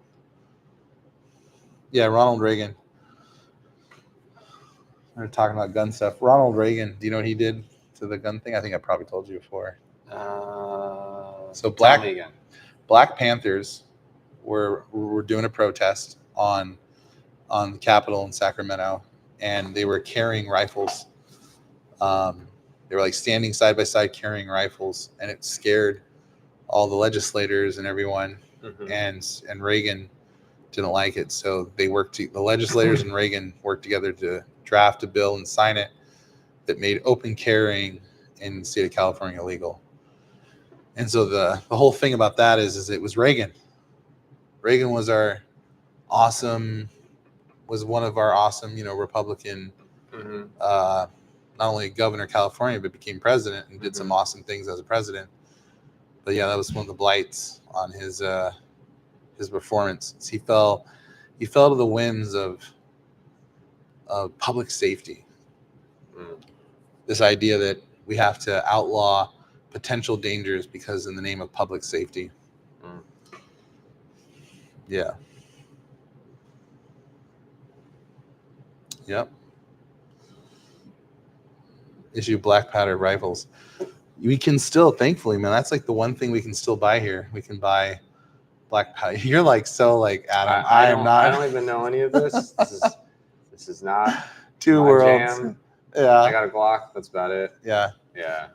A: Yeah, Ronald Reagan. We're talking about gun stuff. Ronald Reagan. Do you know what he did to the gun thing? I think I probably told you before. So Black Panthers were doing a protest on the Capitol in Sacramento, and they were carrying rifles. They were like standing side by side carrying rifles, and it scared all the legislators and everyone. Mm-hmm. And Reagan didn't like it, so the legislators and Reagan worked together to draft a bill and sign it that made open carrying in the state of California illegal. And so the whole thing about that is it was Reagan. Reagan was one of our awesome, Republican, mm-hmm. Not only governor of California, but became president and did mm-hmm. some awesome things as a president. But yeah, that was one of the blights on his performance. He fell to the whims of public safety. Mm. This idea that we have to outlaw potential dangers because in the name of public safety. Mm. Yeah. Yep. Issue black powder rifles. We can still, thankfully, man, that's like the one thing we can still buy here. We can buy black powder. You're like, so like, Adam, I am not.
B: I don't even know any of this. This This is not
A: Two
B: my
A: worlds.
B: jam.
A: Yeah.
B: I got a Glock. That's about it.
A: Yeah.
B: Yeah.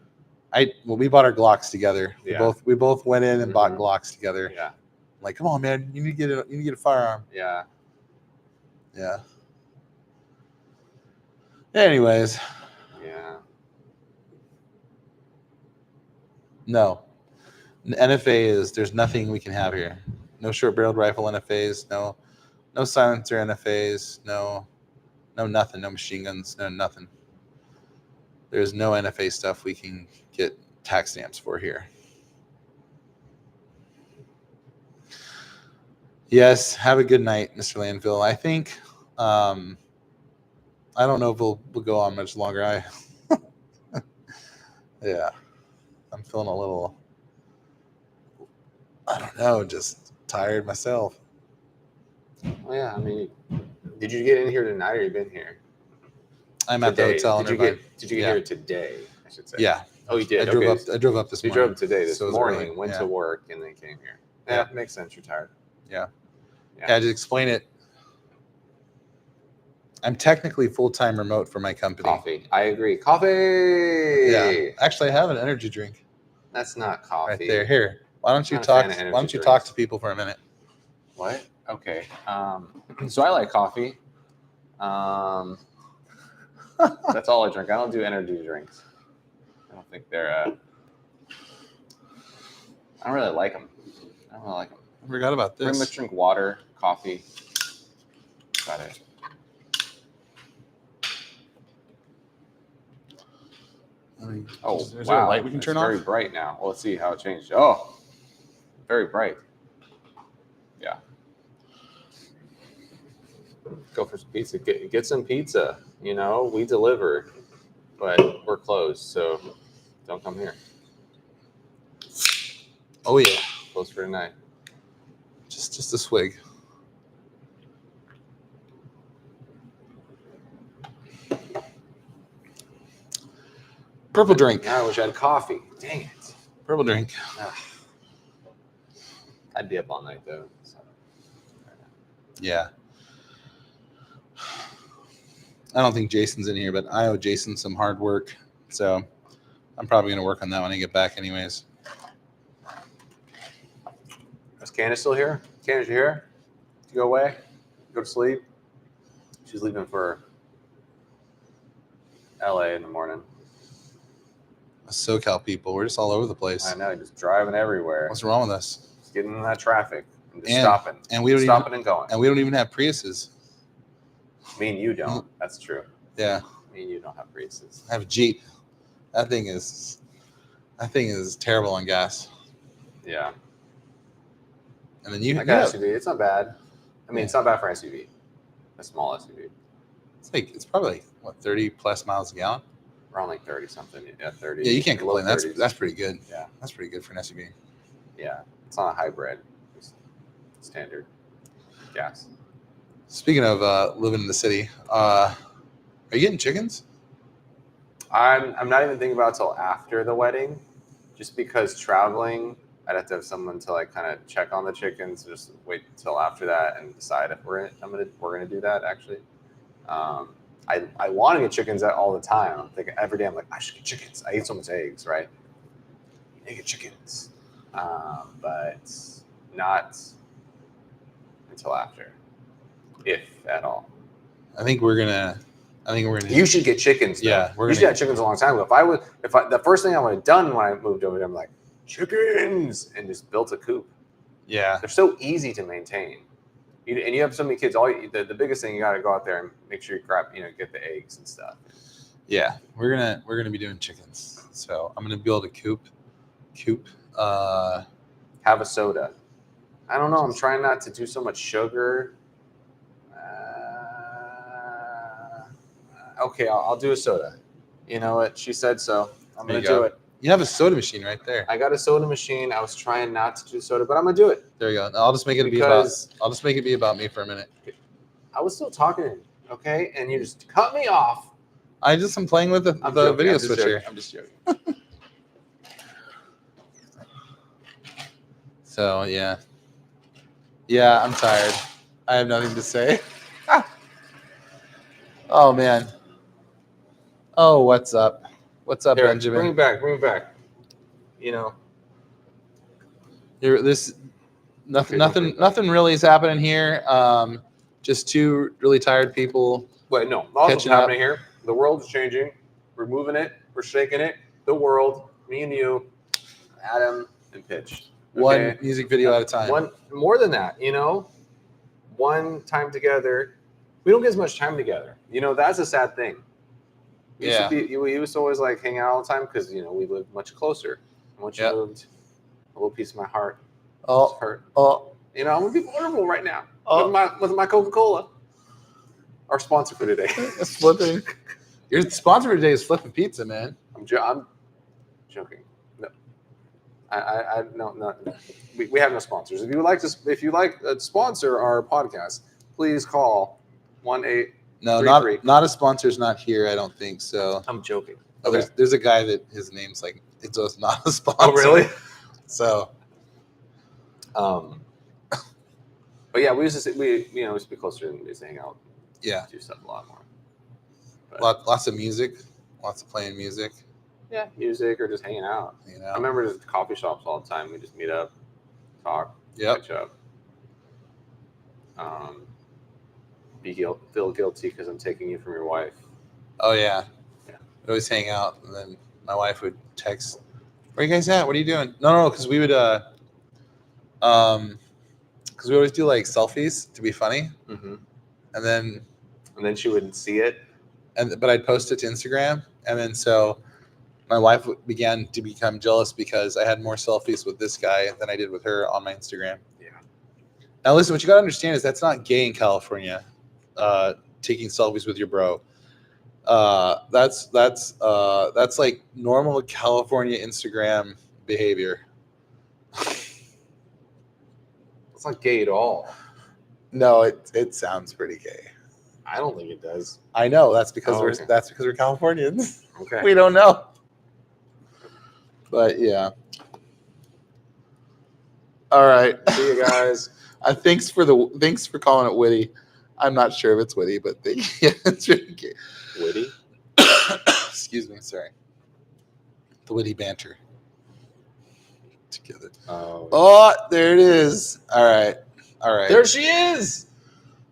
A: We bought our Glocks together.
B: Yeah.
A: We both went in and bought
B: Mhm.
A: Glocks together.
B: Yeah.
A: Like, come on, man, you need to get a firearm.
B: Yeah.
A: Yeah. Anyways,
B: Yeah.
A: no. NFA there's nothing we can have here. No short-barreled rifle NFAs. No silencer NFAs. No nothing. No machine guns. No nothing. There's no NFA stuff we can get tax stamps for here. Yes, have a good night, Mr. Landfill. I think, I don't know if we'll go on much longer. Yeah, I'm feeling a little, I don't know, just tired myself.
B: Well, yeah. I mean, did you get in here tonight, or you been here?
A: I'm at the
B: Today.
A: hotel.
B: Did you get here today? I should say.
A: Yeah.
B: Oh, you did.
A: I drove up this
B: You
A: morning.
B: drove today, this
A: so it was
B: morning,
A: early.
B: went
A: Yeah.
B: to work, and then came here. Yeah, makes sense. You're tired.
A: Yeah, just explain it. I'm technically full-time remote for my company.
B: Coffee. I agree. Coffee.
A: Yeah. Actually, I have an energy drink.
B: That's not coffee.
A: Right there. Here. Why don't you
B: Not a fan
A: talk?
B: of energy
A: Why don't you
B: drinks.
A: talk to people for a minute?
B: What? Okay. So I like coffee. That's all I drink. I don't do energy drinks. I don't think they're. I don't really like them.
A: I forgot about this.
B: Pretty much drink water, coffee. Got it. Oh,
A: is
B: wow.
A: there a light we can turn
B: off? It's very bright now. Well, let's see how it changed. Oh, very bright. Yeah. Go for some pizza. Get some pizza. You know, we deliver, but we're closed, so don't come here.
A: Oh yeah,
B: Closed for tonight.
A: just a swig. Purple drink.
B: Now I wish I had coffee. Dang it.
A: Purple drink.
B: I'd be up all night though. So.
A: Yeah. I don't think Jason's in here, but I owe Jason some hard work. So I'm probably going to work on that when I get back anyways.
B: Is Candace still here? Candace, you here? Did you go away? Go to sleep? She's leaving for LA in the morning.
A: SoCal people, we're just all over the place.
B: I know, just driving everywhere.
A: What's wrong with us?
B: Just getting in that traffic and just stopping.
A: And we don't
B: stopping and going.
A: And we don't even have Priuses.
B: Me and you don't. That's true.
A: Yeah.
B: Me and you don't have Priuses.
A: I have a Jeep. That thing is terrible on gas.
B: Yeah.
A: And then you
B: I got SUV. It's not bad. I mean, it's not bad for an SUV. A small SUV.
A: It's probably like, what, 30 plus miles a gallon?
B: Around like 30 something. Yeah, 30.
A: Yeah, you can't complain. That's
B: 30s.
A: pretty good.
B: Yeah.
A: That's pretty good for an SUV.
B: Yeah. It's not a hybrid. It's standard gas.
A: Speaking of living in the city, are you getting chickens?
B: I'm not even thinking about it till after the wedding, just because traveling, I'd have to have someone to like kind of check on the chickens. Just wait till after that and decide if we're gonna do that. Actually, I want to get chickens all the time. I'm thinking every day. I'm like, I should get chickens. I eat so much eggs, right? I get chickens, but not until after, if at all.
A: I think we're gonna.
B: You should get chickens. Though.
A: Yeah,
B: you should have chickens a long time ago. The first thing I would have done when I moved over there, I'm like, chickens, and just built a coop.
A: Yeah,
B: they're so easy to maintain. And you have so many kids. The biggest thing, you got to go out there and make sure you get the eggs and stuff.
A: Yeah, we're gonna be doing chickens. So I'm gonna build a coop.
B: Have a soda. I don't know. I'm trying not to do so much sugar. Okay, I'll do a soda. You know what? She said so. I'm going to do it.
A: You have a soda machine right there.
B: I got a soda machine. I was trying not to do soda, but I'm going to do it.
A: There you go. I'll just make it be about me for a minute.
B: I was still talking, okay? And you just cut me off.
A: I'm playing with the video switcher.
B: I'm just joking.
A: So, yeah. Yeah, I'm tired. I have nothing to say. Oh man. Oh, what's up? What's up,
B: Here,
A: Benjamin?
B: bring it back. You know,
A: This
B: Okay,
A: nothing really is happening here. Just two really tired people.
B: Wait, no. Also, what's
A: Catching up.
B: happening here? The world is changing. We're moving it. We're shaking it. The world, me and you, Adam and Pitch.
A: One music video at a time.
B: One more than that, you know. One time together. We don't get as much time together. You know, that's a sad thing. We used to always like hang out all the time because you know we lived much closer. And once you moved, a little piece of my heart just hurt. You know, I'm gonna be vulnerable right now with my Coca-Cola. Our sponsor for today.
A: Flipping. Your sponsor for today is Flipping Pizza, man.
B: I'm joking. No, no. We have no sponsors. If you like to sponsor our podcast, please call 1-8.
A: No, not a sponsor's not here. I don't think so.
B: I'm joking.
A: Okay. There's a guy that his name's like it's not a sponsor.
B: Oh, really?
A: So,
B: but yeah, we used to be closer and we used to hang out.
A: Yeah,
B: do stuff a lot more.
A: Lots of music, lots of playing music.
B: Yeah, music or just hanging out. You know, I remember just coffee shops all the time. We just meet up, talk, catch up. Feel guilty because I'm taking you from your wife.
A: Oh yeah. We'd always hang out, and then my wife would text, "Where you guys at? What are you doing?" No, because we would because we always do like selfies to be funny, and then
B: she wouldn't see it,
A: but I'd post it to Instagram, and then so my wife began to become jealous because I had more selfies with this guy than I did with her on my Instagram.
B: Yeah.
A: Now listen, what you gotta understand is that's not gay in California. Taking selfies with your bro. That's like normal California Instagram behavior.
B: It's not gay at all.
A: No, it sounds pretty gay.
B: I don't think it does.
A: I know that's because we're Californians.
B: Okay.
A: We don't know. But yeah. All right.
B: See you guys.
A: Thanks for calling it witty. I'm not sure if it's witty, but it's really gay.
B: Witty?
A: Excuse me, sorry. The witty banter. Together. Oh, there it is. All right.
B: There she is.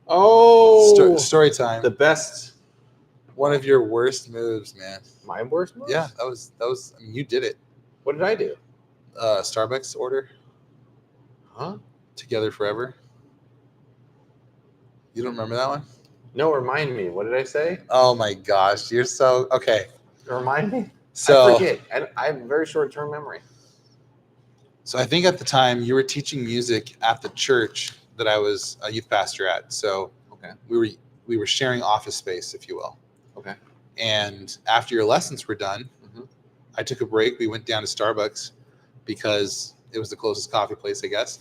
B: Oh,
A: story time.
B: The best.
A: One of your worst moves, man.
B: My worst moves?
A: Yeah, that was. I mean, you did it.
B: What did I do?
A: Starbucks order.
B: Huh?
A: Together forever. You don't remember that one?
B: No, remind me. What did I say?
A: Oh my gosh, you're so okay.
B: Remind me.
A: So
B: I forget. I have a very short-term memory.
A: So I think at the time you were teaching music at the church that I was a youth pastor at. So we were sharing office space, if you will.
B: Okay.
A: And after your lessons were done, I took a break. We went down to Starbucks because it was the closest coffee place, I guess.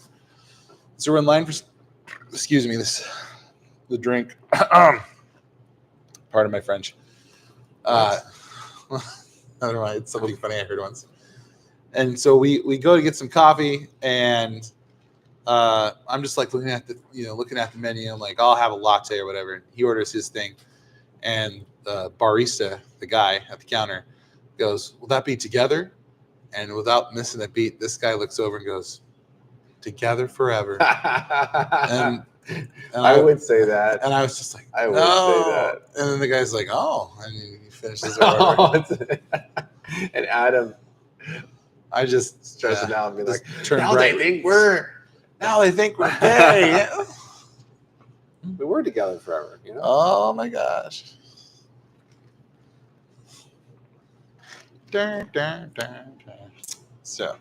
A: So we're in line for, excuse me, the drink. Pardon my French. Never mind. It's something funny I heard once. And so we go to get some coffee, and I'm just like looking at the menu. I'm like, I'll have a latte or whatever. He orders his thing, and the barista, the guy at the counter, goes, "Will that be together?" And without missing a beat, this guy looks over and goes, "Together forever." and
B: I would say that,
A: and I was just like,
B: I would say that.
A: And then the guy's like, "Oh," and he finishes order.
B: And Adam,
A: I just
B: stress it out and be like,
A: now they think we're gay.
B: We were together forever, you know?
A: Oh my gosh. So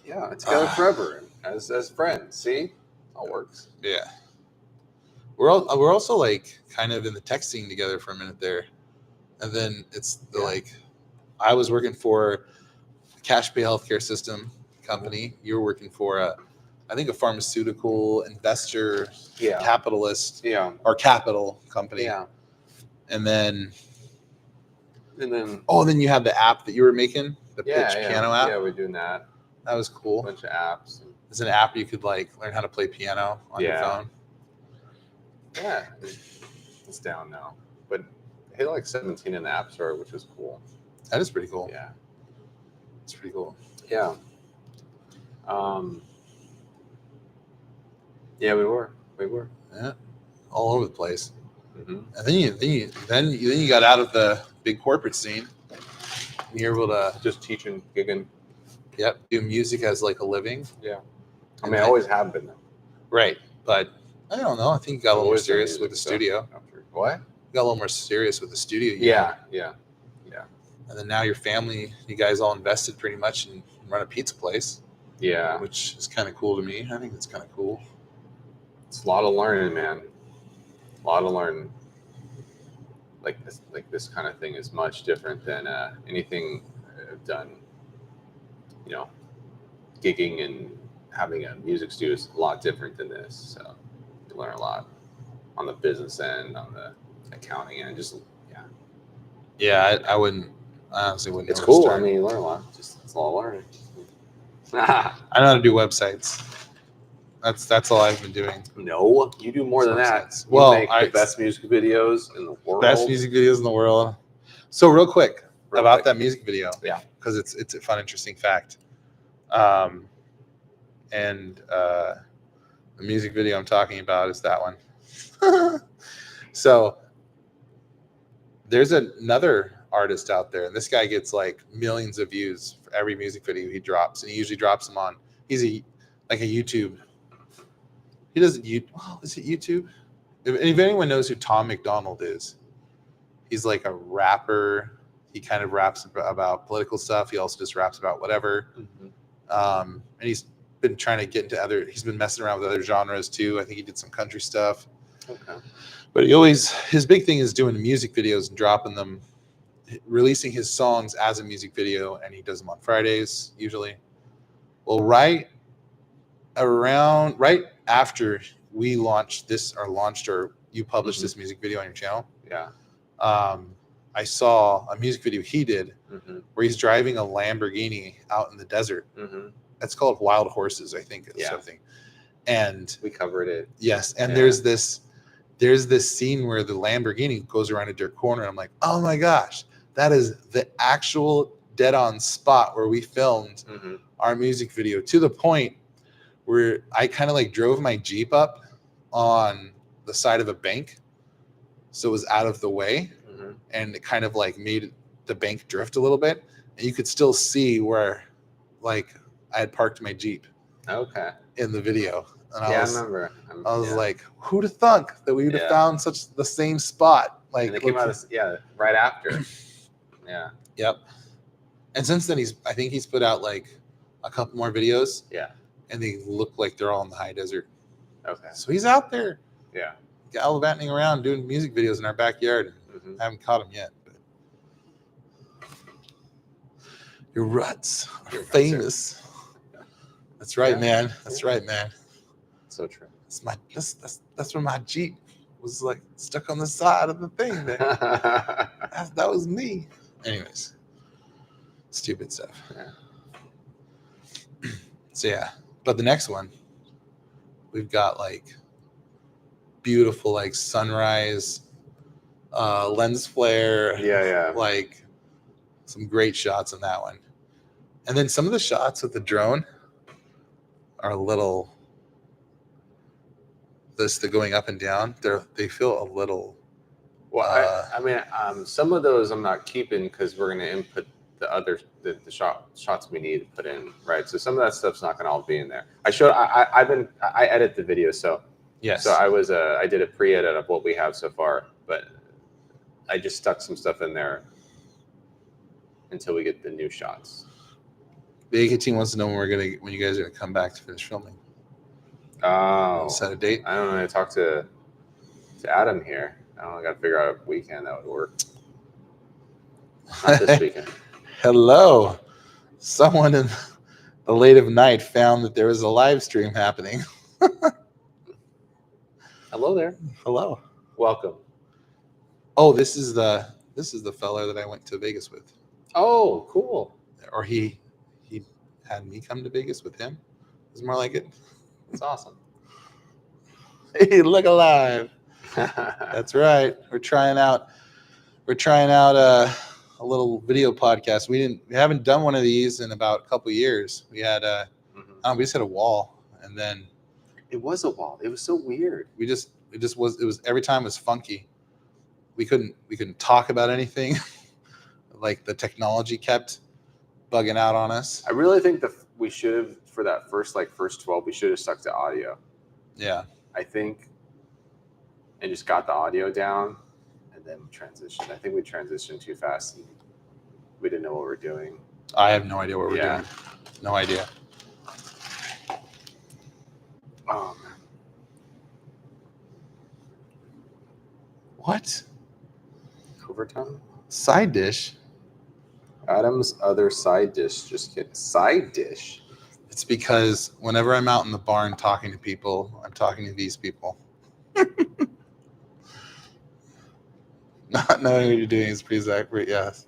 B: yeah, together forever as friends. See, all works.
A: Yeah, we're also like kind of in the texting together for a minute there, and then it's I was working for a cash pay healthcare system company. You were working for I think a pharmaceutical investor, capitalist, or capital company. Yeah, and then then you had the app that you were making, the pitch piano app.
B: Yeah, we're doing that.
A: That was cool.
B: A bunch of apps.
A: It's an app you could like learn how to play piano on your phone.
B: Yeah, it's down now, but hit like 17 in the App Store, which was cool.
A: That is pretty cool.
B: Yeah.
A: It's pretty cool.
B: Yeah. Yeah, we were.
A: Yeah, all over the place.
B: Mm-hmm.
A: And then you got out of the big corporate scene. And you're able to
B: just teaching, gigging.
A: Yep, do music as like a living.
B: Yeah, I mean, I always have been.
A: Right, but I don't know. I think you got a little more serious with the studio.
B: What?
A: You got a little more serious with the studio.
B: Yeah.
A: And then now your family, you guys all invested pretty much and run a pizza place.
B: Yeah,
A: which is kind of cool to me. I think it's kind of cool.
B: It's a lot of learning, man. A lot of learning. Like this kind of thing is much different than anything I've done. You know, gigging and having a music studio is a lot different than this. So you learn a lot on the business end, on the accounting end. Just
A: Yeah, I honestly wouldn't.
B: It's cool. I mean, you learn a lot. It's a lot of learning.
A: I know how to do websites. That's all I've been doing.
B: No, you do more than that.
A: You
B: make the best music videos in the world.
A: Best music videos in the world. So real quick about that music video.
B: Yeah.
A: Because it's a fun, interesting fact. The music video I'm talking about is that one. So there's another artist out there, and this guy gets like millions of views for every music video he drops, and he usually drops them on. He's a YouTube. He doesn't. Is it YouTube? If anyone knows who Tom McDonald is, he's like a rapper. He kind of raps about political stuff. He also just raps about whatever. Mm-hmm. And he's been trying to get into he's been messing around with other genres too. I think he did some country stuff.
B: Okay.
A: But his big thing is doing music videos and dropping them, releasing his songs as a music video, and he does them on Fridays usually. Well, right after we launched or you published
B: Mm-hmm.
A: this music video on your channel,
B: yeah,
A: I saw a music video he did where he's driving a Lamborghini out in the desert.
B: Mm-hmm.
A: That's called Wild Horses, I think, or something. And
B: we covered it.
A: Yes, and there's this scene where the Lamborghini goes around a dirt corner. I'm like, oh my gosh, that is the actual dead-on spot where we filmed our music video, to the point where I kind of like drove my Jeep up on the side of a bank, so it was out of the way, and it kind of like made the bank drift a little bit, and you could still see where like I had parked my Jeep.
B: Okay.
A: In the video. And
B: I remember.
A: I was like, who'd have thunk that we would have found the same spot? Like,
B: and it came out right after. Yeah.
A: Yep. And since then I think he's put out like a couple more videos.
B: Yeah.
A: And they look like they're all in the high desert.
B: Okay.
A: So he's out there.
B: Yeah.
A: Gallivanting around doing music videos in our backyard. I haven't caught him yet. But your ruts are famous. That's right, man. That's right, man.
B: So true.
A: That's where my Jeep was like stuck on the side of the thing there. that was me. Anyways, stupid stuff. Yeah. So yeah, but the next one, we've got like beautiful like sunrise, lens flare.
B: Yeah.
A: Like some great shots on that one, and then some of the shots with the drone are a little. The going up and down, they feel a little.
B: Well, I mean, some of those I'm not keeping because we're going to input the shots we need to put in, right? So some of that stuff's not going to all be in there. I edit the video, so
A: yes.
B: So I did a pre-edit of what we have so far, but I just stuck some stuff in there until we get the new shots.
A: The AK team wants to know when you guys are going to come back to finish filming.
B: Oh,
A: set a date.
B: I don't know. I talked to Adam here. I don't know. I got to figure out a weekend that would work. Not this weekend.
A: Hello. Someone in the late of night found that there was a live stream happening.
B: Hello there.
A: Hello.
B: Welcome.
A: Oh, this is the fella that I went to Vegas with.
B: Oh, cool.
A: Or he had me come to Vegas with him. It's more like it.
B: That's awesome.
A: Hey, look alive. That's right. We're trying out we're trying out a little video podcast. We haven't done one of these in about a couple years. We had we just had a wall, and then
B: It was a wall. It was so weird.
A: it was every time it was funky. We couldn't talk about anything. Like the technology kept bugging out on us.
B: I really think that we should have, for that first 12, we should have stuck to audio.
A: Yeah.
B: I think, and just got the audio down, and then transitioned. I think we transitioned too fast, and we didn't know what we were doing.
A: I have no idea what we're doing. No idea.
B: Oh man.
A: What?
B: Overtime?
A: Side dish?
B: Adam's other side dish. Just kidding. Side dish?
A: It's because whenever I'm out in the barn talking to people, I'm talking to these people. Not knowing what you're doing is pretty accurate. Yes,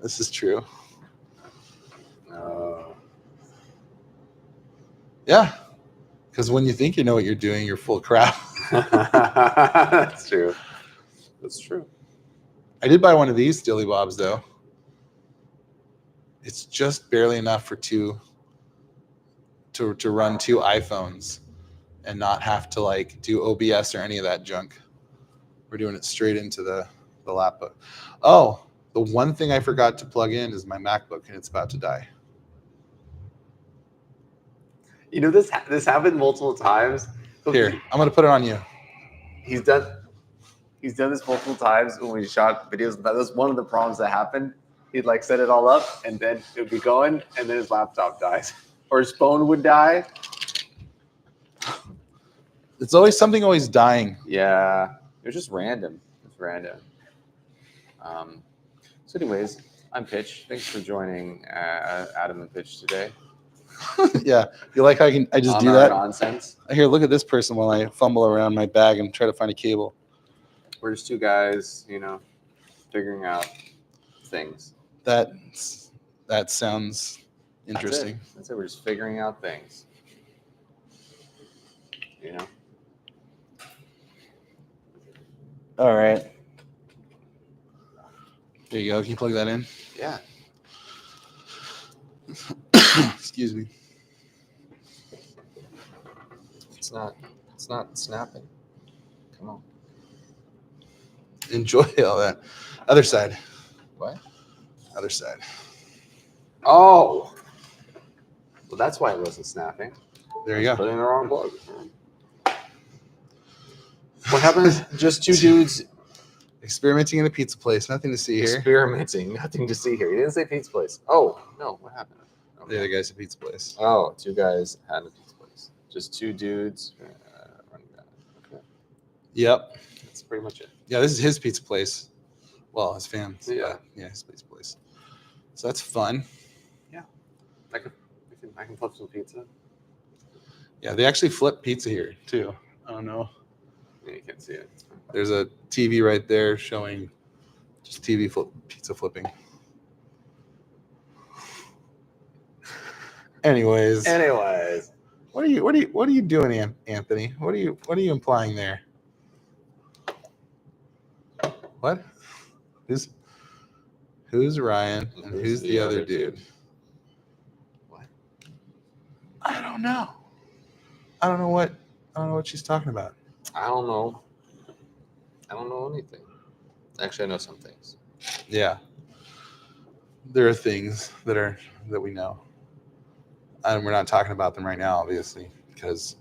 A: this is true. Yeah, because when you think you know what you're doing, you're full of crap.
B: That's true. That's true.
A: I did buy one of these Dilly Bobs, though. It's just barely enough for to run 2 iPhones and not have to like do OBS or any of that junk. We're doing it straight into the laptop. Oh, the one thing I forgot to plug in is my MacBook, and it's about to die.
B: You know, this happened multiple times.
A: Here, I'm gonna put it on you.
B: He's done this multiple times when we shot videos. That was one of the problems that happened. He'd like set it all up, and then it would be going, and then his laptop dies, or his phone would die.
A: It's always something always dying.
B: Yeah, it was just random. It's random. So, anyways, I'm Pitch. Thanks for joining Adam and Pitch today.
A: Yeah, you like how I just do that?
B: Nonsense.
A: Here, look at this person while I fumble around my bag and try to find a cable.
B: We're just 2 guys, figuring out things.
A: That sounds interesting.
B: That's it. We're just figuring out things.
A: All right. There you go. Can you plug that in?
B: Yeah.
A: Excuse me.
B: It's not snapping. Come on.
A: Enjoy all that. Other side.
B: What?
A: Other side.
B: Oh. Well, that's why it wasn't snapping.
A: There you go.
B: Putting the wrong plug. What happens? Just 2 dudes
A: experimenting in a pizza place. Nothing to see here.
B: Experimenting. Nothing to see here. He didn't say pizza place. Oh, no. What happened? Okay.
A: The other guy's a pizza place.
B: Oh, 2 guys had a pizza place. Just 2 dudes running that. Okay.
A: Yep.
B: That's pretty much it.
A: Yeah, this is his pizza place. Well, his family's.
B: Yeah.
A: Yeah, his pizza place. So that's fun.
B: Yeah. I can flip some pizza.
A: Yeah, they actually flip pizza here, too. I don't know.
B: Yeah, you can't see it.
A: There's a TV right there showing just pizza flipping. Anyways, what are you doing, Anthony? What are you implying there? What? Who's Ryan and who's the other dude?
B: What?
A: I don't know. I don't know what she's talking about.
B: I don't know anything. Actually, I know some things.
A: Yeah. There are things that we know. And we're not talking about them right now, obviously, because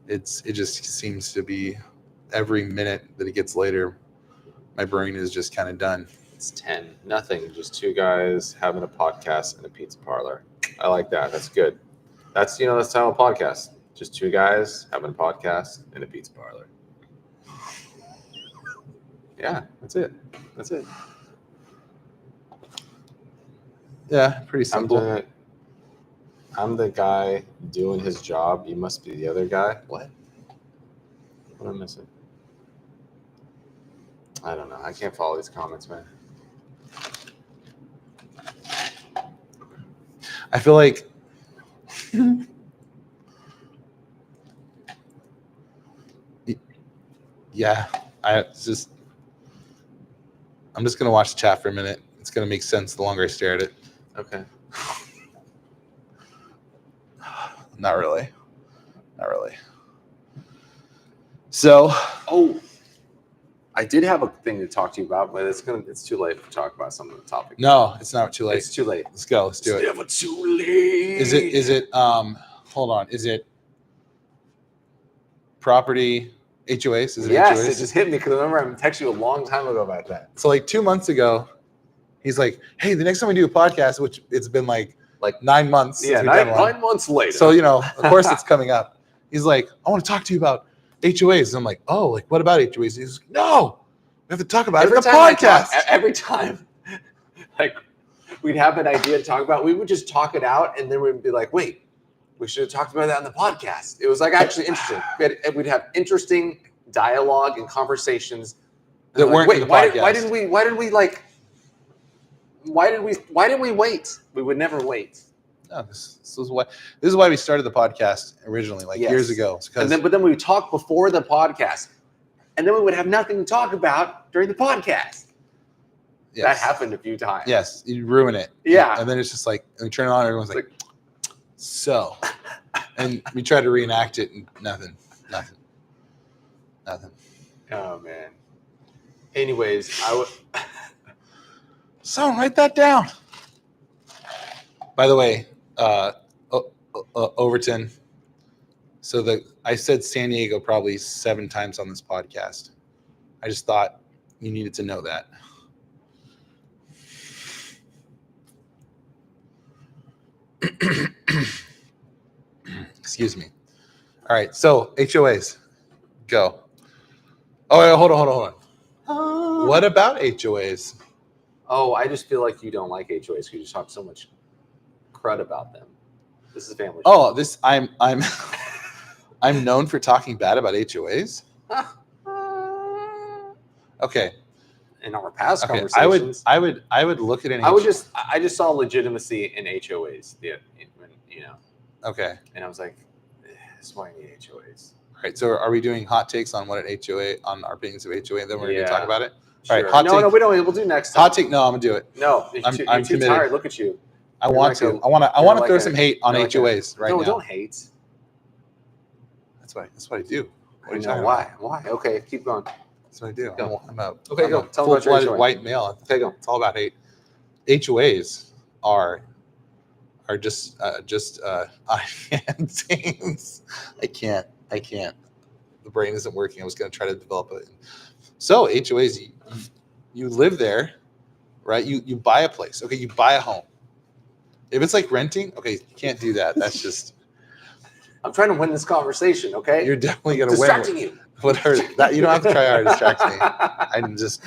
A: it just seems to be every minute that it gets later, my brain is just kind of done.
B: It's 10. Nothing. Just 2 guys having a podcast in a pizza parlor. I like that. That's good. That's the title of a podcast. Just 2 guys having a podcast in a pizza parlor. Yeah, that's it.
A: Yeah, pretty simple.
B: I'm the guy doing his job. You must be the other guy. What am I missing? I don't know. I can't follow these comments, man.
A: I feel like yeah, I'm just gonna watch the chat for a minute. It's gonna make sense the longer I stare at it.
B: Okay.
A: Not really. Not really. So,
B: I did have a thing to talk to you about, but it's too late to talk about some of the topic.
A: no, it's not too late.
B: It's too late.
A: Let's go. Let's do it.
B: Never too late.
A: Is it hold on. Is it property HOAs? Is it
B: Yes,
A: HOAs?
B: it just hit me because I remember I texted you a long time ago about that.
A: So like 2 months ago, he's like, "Hey, the next time we do a podcast," which it's been like 9 months.
B: Yeah,
A: since we've done one.
B: 9 months later.
A: So of course it's coming up. He's like, "I want to talk to you about HOAs." And I'm like, "Oh, like what about HOAs?" He's like, "No, we have to talk about it in the podcast."
B: Every time, like we'd have an idea to talk about, we would just talk it out, and then we'd be like, "Wait, we should have talked about that on the podcast." It was like actually interesting. We'd have interesting dialogue and conversations
A: That weren't in the podcast.
B: Why didn't we wait? We would never wait.
A: No, this is why we started the podcast originally, years ago.
B: But then we would talk before the podcast, and then we would have nothing to talk about during the podcast.
A: Yes.
B: That happened a few times.
A: Yes, you ruin it.
B: Yeah.
A: And then it's just like, we turn it on, everyone's like, so. And we try to reenact it, and nothing.
B: Oh, man. Anyways,
A: Someone write that down. By the way, Overton. So I said San Diego probably 7 times on this podcast. I just thought you needed to know that. Excuse me. All right, so HOAs, go. Oh, wait, hold on. What about HOAs?
B: Oh, I just feel like you don't like HOAs because you talk so much crud about them. This is a family show.
A: Oh, I'm I'm known for talking bad about HOAs. Okay.
B: In our past
A: Okay.
B: conversations,
A: I would look at an
B: I just saw legitimacy in HOAs.
A: Okay.
B: And I was like, this is why I need HOAs.
A: All right. So are we doing hot takes on what an HOA, on our opinions of HOA, and then we're gonna talk about it?
B: Sure.
A: All right. Hot take.
B: No, we don't. We'll do next time.
A: Hot take. No, I'm gonna do it.
B: No,
A: I'm
B: too
A: committed.
B: tired. Look at you.
A: I
B: You're
A: want
B: like
A: to. I want to throw
B: like
A: some hate on HOAs right
B: no,
A: now.
B: don't hate.
A: That's what I do. What are you
B: I know
A: talking
B: why.
A: about?
B: Why? Okay, keep going.
A: That's what I do.
B: Go.
A: I'm a
B: Okay, go. Tell me about your
A: full-blooded
B: HOA.
A: white male.
B: Okay, go.
A: It's all about hate. HOAs are just things. I can't. The brain isn't working. I was going to try to develop it. So HOAs, you live there, right? You buy a place. Okay, you buy a home. If it's like renting, okay, you can't do that. That's just.
B: I'm trying to win this conversation. Okay.
A: You're definitely going to win.
B: Distracting you.
A: Whatever that, you don't have to try hard to distract me. I'm just.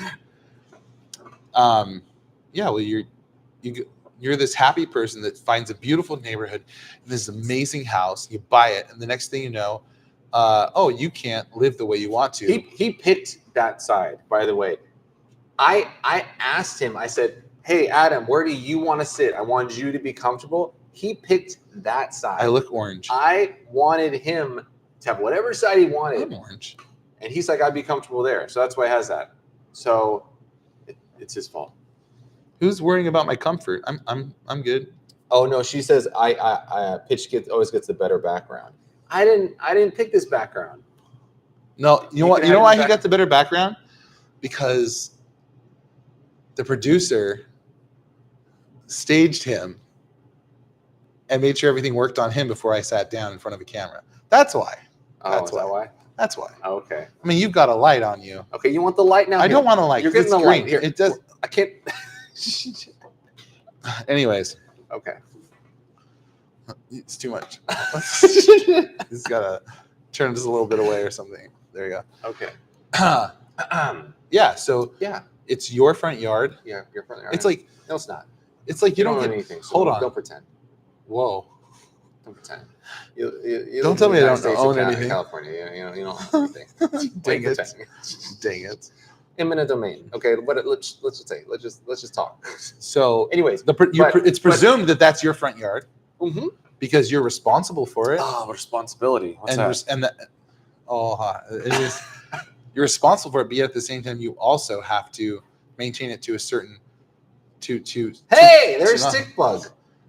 A: Yeah. Well, you're this happy person that finds a beautiful neighborhood, this amazing house. You buy it, and the next thing you know, you can't live the way you want to.
B: He picked that side, by the way. I asked him, I said, "Hey, Adam, where do you want to sit? I wanted you to be comfortable." He picked that side.
A: I look orange.
B: I wanted him to have whatever side he wanted.
A: I'm orange.
B: And he's like, "I'd be comfortable there." So that's why he has that. So it's his fault.
A: Who's worrying about my comfort? I'm good.
B: Oh no, she says I pitch always gets the better background. I didn't pick this background.
A: No, you know what? You know why he got the better background? Because the producer staged him and made sure everything worked on him before I sat down in front of a camera. That's why.
B: Is that why?
A: That's why.
B: Oh, okay.
A: I mean, you've got a light on you.
B: Okay, you want the light now?
A: I don't want a light.
B: You're getting
A: it's
B: the
A: green.
B: light here.
A: It does.
B: I can't.
A: Anyways,
B: Okay.
A: it's too much. He's got to turn this a little bit away or something. There you go.
B: Okay.
A: Yeah. So
B: Yeah.
A: it's your front yard.
B: Yeah. Your front yard.
A: It's like
B: no, it's not.
A: it's like you don't
B: own
A: get
B: anything. So
A: hold on.
B: Don't pretend.
A: Whoa.
B: Don't pretend. You
A: Don't
B: live
A: tell
B: in
A: me
B: the
A: I
B: United
A: don't
B: States
A: own
B: of
A: anything.
B: California. You don't own anything.
A: Dang it.
B: Pretend.
A: Dang it.
B: Eminent domain. Okay, but let's just say let's just talk.
A: So
B: Anyways,
A: it's presumed that that's your front yard
B: mm-hmm.
A: because you're responsible for it.
B: Oh, responsibility. What's
A: and
B: that?
A: and that it is you're responsible for it, but yet at the same time you also have to maintain it to a certain
B: Hey, there's
A: to
B: Stick Bug.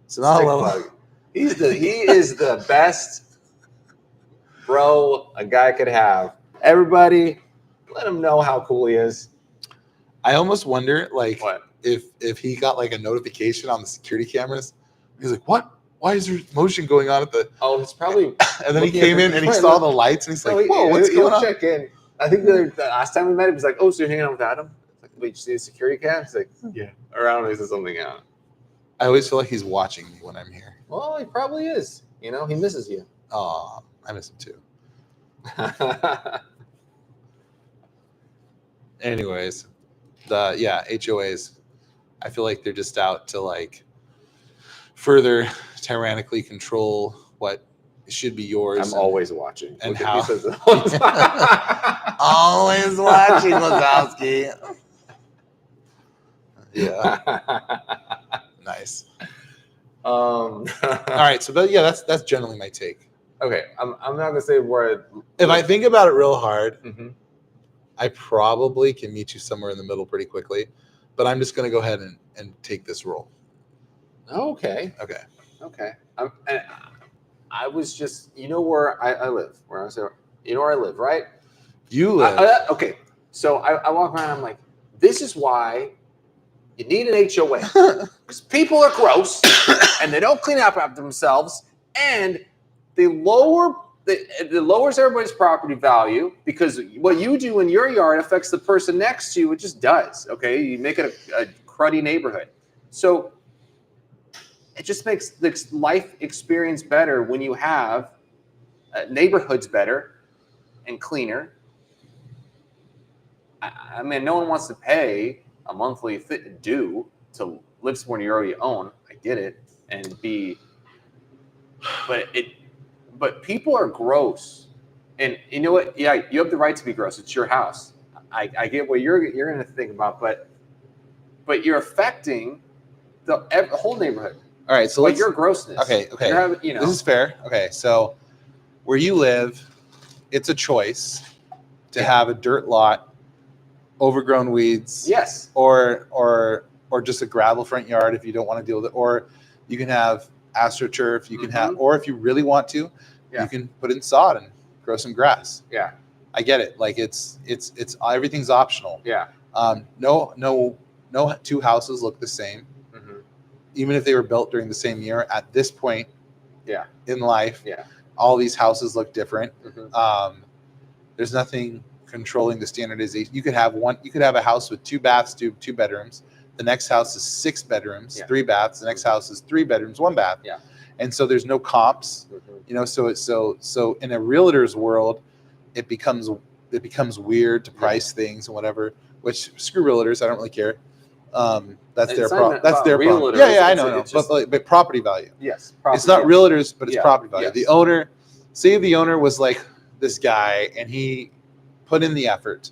A: Stick level.
B: Bug. He is the best bro a guy could have. Everybody, let him know how cool he is.
A: I almost wonder, like,
B: What?
A: if he got like a notification on the security cameras. He's like, "What? Why is there motion going on at the?"
B: Oh, it's probably.
A: And then he came in and he saw the lights and he's like, "Whoa, what's going on?"
B: Check in. I think the last time we met him, he's like, "Oh, so you're hanging out with Adam?" It's like, "Wait, you see the security cam?" He's like, "Yeah." Around he says something out.
A: I always feel like he's watching me when I'm here.
B: Well, he probably is. You know, he misses you.
A: Oh, I miss him too. Anyways, HOAs. I feel like they're just out to like further tyrannically control what should be yours.
B: I'm always watching.
A: And how?
B: Always
A: watching, Wazowski. Yeah. Nice.
B: All
A: right, so that's generally my take.
B: Okay, I'm not gonna say where.
A: If I think about it real hard,
B: mm-hmm.
A: I probably can meet you somewhere in the middle pretty quickly, but I'm just gonna go ahead and take this role.
B: Okay. And I was just, you know where I live, you know where I live, right?
A: You live.
B: Okay, so I walk around. I'm like, this is why you need an HOA because people are gross and they don't clean up after themselves, and they lowers everybody's property value because what you do in your yard affects the person next to you. It just does. Okay, you make it a cruddy neighborhood, so it just makes the life experience better when you have neighborhoods better and cleaner. I mean, no one wants to pay a monthly due to live somewhere you already own. I get it, but people are gross, and you know what? Yeah, you have the right to be gross. It's your house. I get what you're going to think about, but you're affecting the whole neighborhood.
A: All right, so
B: your grossness.
A: Okay. This is fair. Okay, so where you live, it's a choice to have a dirt lot, overgrown weeds.
B: Yes.
A: Or just a gravel front yard if you don't want to deal with it. Or you can have astroturf. You can have, or if you really want to, you can put in sod and grow some grass.
B: Yeah.
A: I get it. Like it's everything's optional.
B: Yeah.
A: No two houses look the same. Mm-hmm. Even if they were built during the same year, at this point, in life, all these houses look different. Mm-hmm. There's nothing controlling the standardization. You could have a house with 2 baths, two bedrooms. The next house is 6 bedrooms, 3 baths. The next house is 3 bedrooms, 1 bath. Yeah. And so there's no comps. Mm-hmm. You know, so in a realtor's world, it becomes weird to price things and whatever. Which screw realtors, I don't really care. That's their problem. That's their problem. Yeah, I know. But property value.
B: Yes.
A: It's not realtors, but it's property value. Yes. The owner, say the owner was like this guy, and he put in the effort.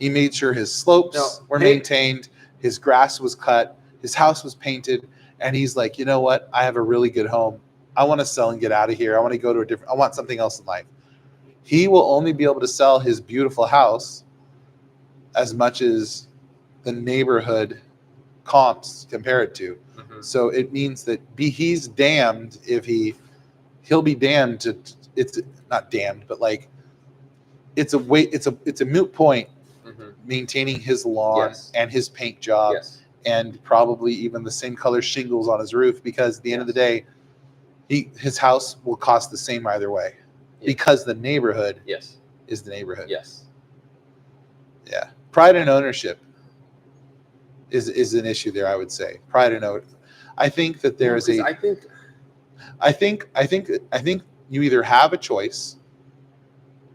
A: He made sure his slopes were maintained, his grass was cut, his house was painted, and he's like, you know what? I have a really good home. I want to sell and get out of here. I want to go to I want something else in life. He will only be able to sell his beautiful house as much as the neighborhood comps compare it to. Mm-hmm. So it means that he's damned if he'll be damned to, it's not damned, but like it's a moot point. Mm-hmm. Maintaining his lawn and his paint job and probably even the same color shingles on his roof, because at the end of the day, his house will cost the same either way because the neighborhood is the neighborhood. Yes. Yeah. Pride and ownership is an issue there, I would say. Pride and ownership. I think that there is I think you either have a choice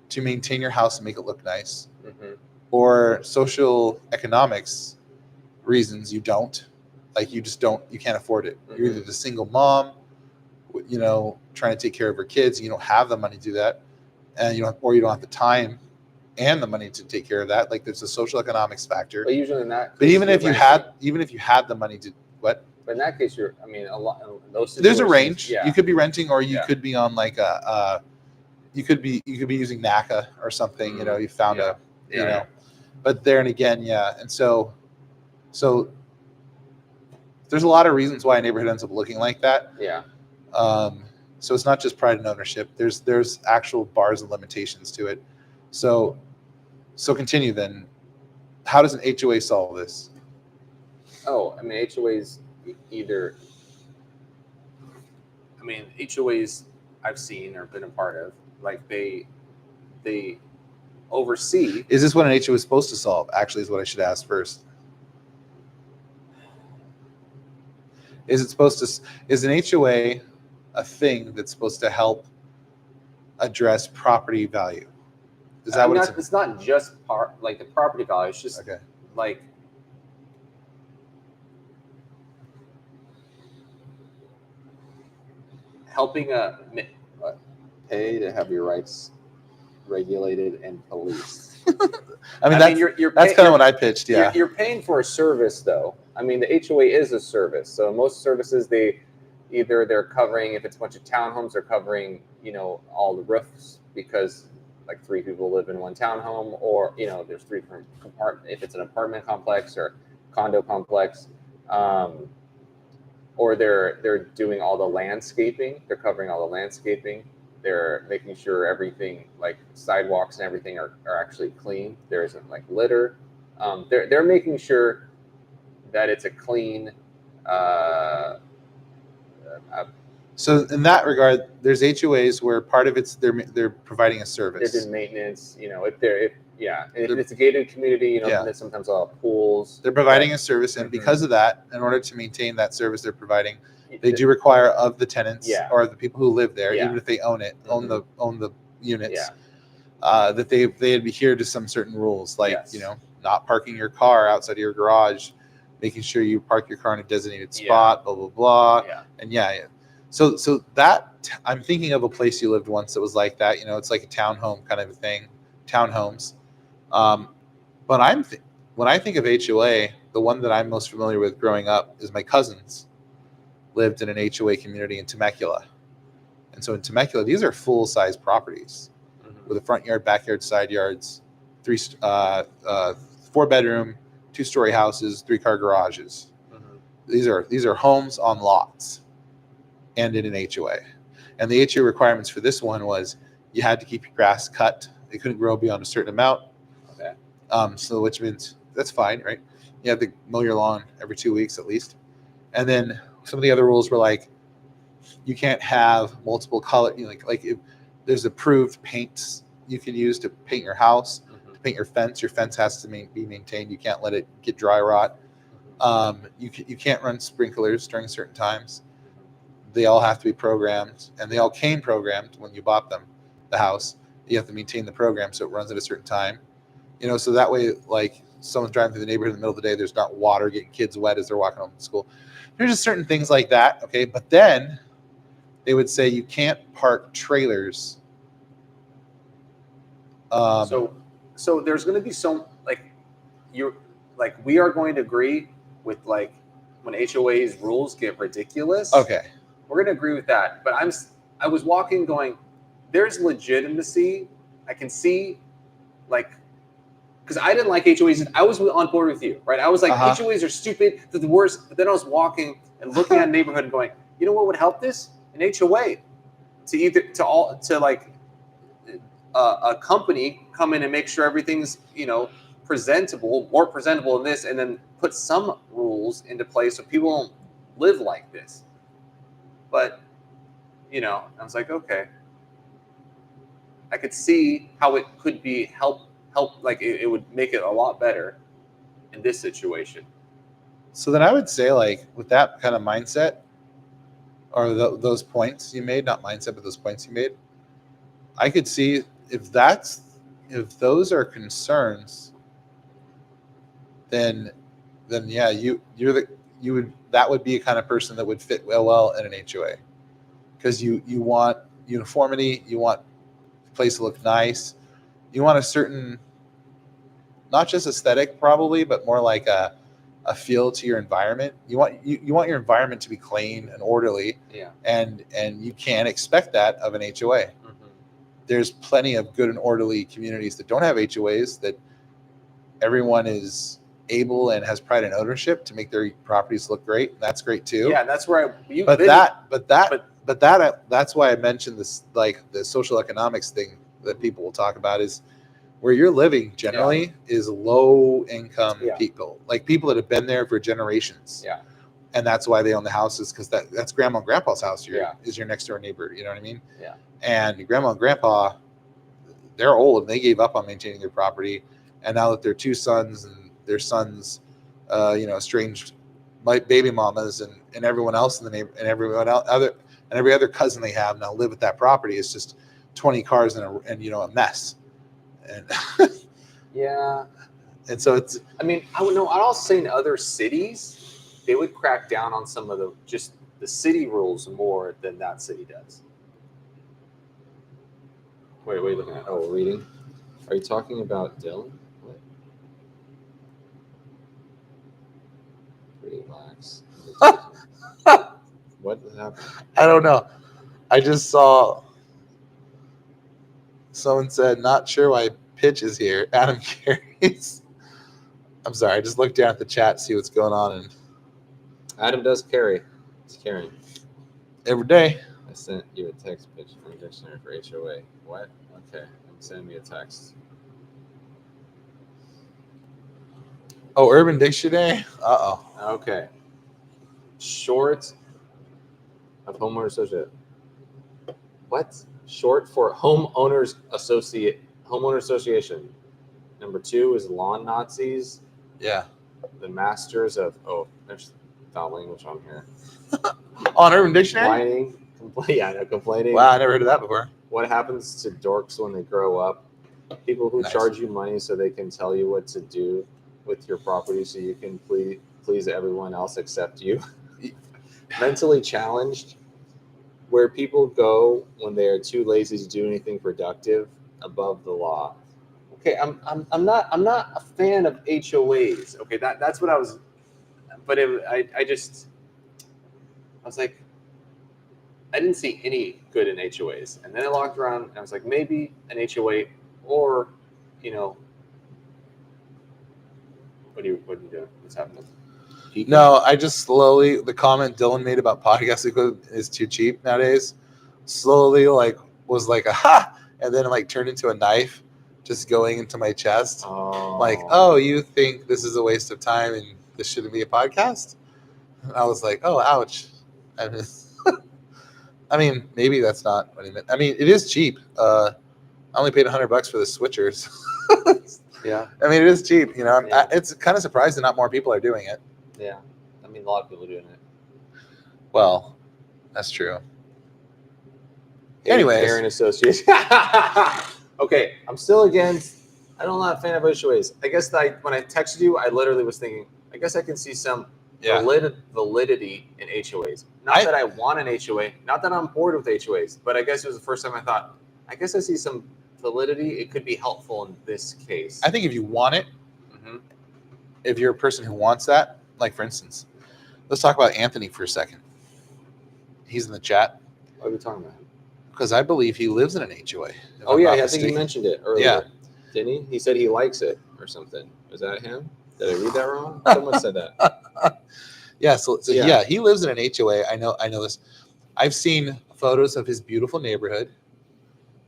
A: to maintain your house and make it look nice, mm-hmm. or social economics reasons you don't. Like you can't afford it. Mm-hmm. You're either the single mom, you know, trying to take care of her kids, and you don't have the money to do that, and you don't have the time and the money to take care of that. Like there's a social economics factor.
B: But usually not.
A: But even if you had the money to what?
B: But in that case, a lot of those situations,
A: there's a range. Yeah. You could be renting, or you could be on like you could be using NACA or something. You know, you found you know. But there and again, and so So there's a lot of reasons why a neighborhood ends up looking like that.
B: Yeah.
A: So it's not just pride in ownership. There's actual bars and limitations to it. So continue then. How does an HOA solve this?
B: Oh, I mean, HOAs either. I mean, HOAs I've seen or been a part of, like they oversee.
A: Is this what an HOA is supposed to solve? Actually, is what I should ask first. Is an HOA a thing that's supposed to help address property value? Is that what
B: it's not just like the property value. It's just
A: okay.
B: Like helping pay to have your rights regulated and policed.
A: I mean, that's kind of what I pitched. Yeah,
B: you're paying for a service, though. I mean, the HOA is a service. So most services, they're covering, if it's a bunch of townhomes, they're covering, all the roofs, because like 3 people live in one townhome, or there's 3 different compartments if it's an apartment complex or condo complex. Or they're doing all the landscaping. They're covering all the landscaping. They're making sure everything, like sidewalks and everything, are actually clean. There isn't like litter. They're making sure that it's a clean.
A: So in that regard, there's HOAs where part of it's they're providing a service.
B: They're doing maintenance. If it's a gated community, then sometimes they'll have pools.
A: They're providing a service, and because of that, in order to maintain that service they're providing, they do require of the tenants or the people who live there, even if they own the units, that they adhere to some certain rules, like not parking your car outside of your garage, making sure you park your car in a designated spot, blah blah blah, and So that I'm thinking of a place you lived once that was like that. It's like a townhome kind of a thing, townhomes. But when I think of HOA, the one that I'm most familiar with growing up is my cousins lived in an HOA community in Temecula. And so in Temecula, these are full-size properties with a front yard, backyard, side yards, 4-bedroom, 2-story houses, 3-car garages. These are homes on lots and in an HOA. And the HOA requirements for this one was you had to keep your grass cut. It couldn't grow beyond a certain amount.
B: Okay.
A: So which means that's fine, right? You have to mow your lawn every 2 weeks at least. And then some of the other rules were like, you can't have multiple color, like if there's approved paints you can use to paint your house, to paint your fence. Your fence has to be maintained. You can't let it get dry rot. You can't run sprinklers during certain times. They all have to be programmed, and they all came programmed when you bought them, the house. You have to maintain the program so it runs at a certain time. So that way, like someone's driving through the neighborhood in the middle of the day, there's not water getting kids wet as they're walking home from school. There's just certain things like that, okay? But then they would say you can't park trailers.
B: So there's going to be some we are going to agree with like when HOA's rules get ridiculous.
A: Okay.
B: We're going to agree with that. But I was walking going, there's legitimacy. I can see because I didn't like HOAs. I was on board with you, right? I was like, HOAs are stupid. They're the worst. But then I was walking and looking at a neighborhood and going, you know what would help this? An HOA to a company come in and make sure everything's, presentable, more presentable than this, and then put some rules into place so people don't live like this. But, I was like, okay. I could see how it could be help like it would make it a lot better in this situation.
A: So then I would say, like, with that kind of mindset, or those points you made, not mindset, but those points you made, I could see if those are concerns, then yeah, that would be a kind of person that would fit well in an HOA, because you want uniformity, you want the place to look nice, you want a certain, not just aesthetic probably, but more like a feel to your environment. You want your environment to be clean and orderly.
B: Yeah.
A: And you can't expect that of an HOA. There's plenty of good and orderly communities that don't have HOAs, that everyone is able and has pride in ownership to make their properties look great. That's great too.
B: Yeah, that's where
A: that's why I mentioned this, like the social economics thing that people will talk about is where you're living generally is low income people, like people that have been there for generations.
B: Yeah.
A: And that's why they own the houses, because that's grandma and grandpa's house. Is your next door neighbor. You know what I mean?
B: Yeah.
A: And grandma and grandpa, they're old and they gave up on maintaining their property. And now that their two sons and their sons, estranged baby mamas and everyone else in the neighbor and everyone else and every other cousin they have now live with that property. It's just 20 cars and a mess. And
B: yeah.
A: And so it's.
B: I mean, I would know. I'd also say in other cities, they would crack down on some of the city rules more than that city does. Wait, what are you looking at? Oh, we're reading. Are you talking about Dylan? What? Relax. What happened?
A: I don't know. I just saw someone said, not sure why Pitch is here. Adam carries. I'm sorry. I just looked down at the chat to see what's going on. And
B: Adam does carry. He's carrying.
A: Every day.
B: I sent you a text pitch from a dictionary for HOA. What? Okay. Send me a text.
A: Oh, Urban Dictionary? Uh-oh.
B: Okay. Short of homeowner associate. What? Short for homeowners association. Number 2 is lawn Nazis.
A: Yeah.
B: The masters of there's foul language on here.
A: On Urban Dictionary?
B: Whining. Complaining.
A: Wow, I never heard of that before.
B: What happens to dorks when they grow up? People who charge you money so they can tell you what to do with your property so you can please everyone else except you. Mentally challenged, where people go when they are too lazy to do anything productive above the law. Okay, I'm not a fan of HOAs. Okay, that's what I was, but I was like, I didn't see any good in HOAs, and then I looked around and I was like, maybe an HOA or, what are you doing? What's happening?
A: No, I just slowly, the comment Dylan made about podcast equipment is too cheap nowadays, slowly was like a ha, and then turned into a knife just going into my chest.
B: Oh.
A: You think this is a waste of time and this shouldn't be a podcast? And I was like, oh, ouch. I mean, maybe that's not what he meant. I mean, it is cheap. I only paid $100 for the switchers.
B: Yeah.
A: I mean, it is cheap.
B: Yeah.
A: It's kind of surprising that not more people are doing it.
B: Yeah. I mean, a lot of people are doing it.
A: Well, that's true. Anyways.
B: Aaron Association. Okay. I'm still against. I'm not a fan of HOAs. I guess when I texted you, I literally was thinking, I guess I can see some validity in HOAs. Not that I want an HOA, not that I'm bored with HOAs, but I guess it was the first time I thought, I guess I see some validity. It could be helpful in this case.
A: I think if you want it, if you're a person who wants that, like for instance, let's talk about Anthony for a second. He's in the chat.
B: What are we talking about?
A: Because I believe he lives in an HOA.
B: Oh, yeah, I think he mentioned it earlier.
A: Yeah.
B: Didn't he? He said he likes it or something. Was that him? Did I read that wrong? Someone said that.
A: Yeah, so yeah, he lives in an HOA. I know this. I've seen photos of his beautiful neighborhood,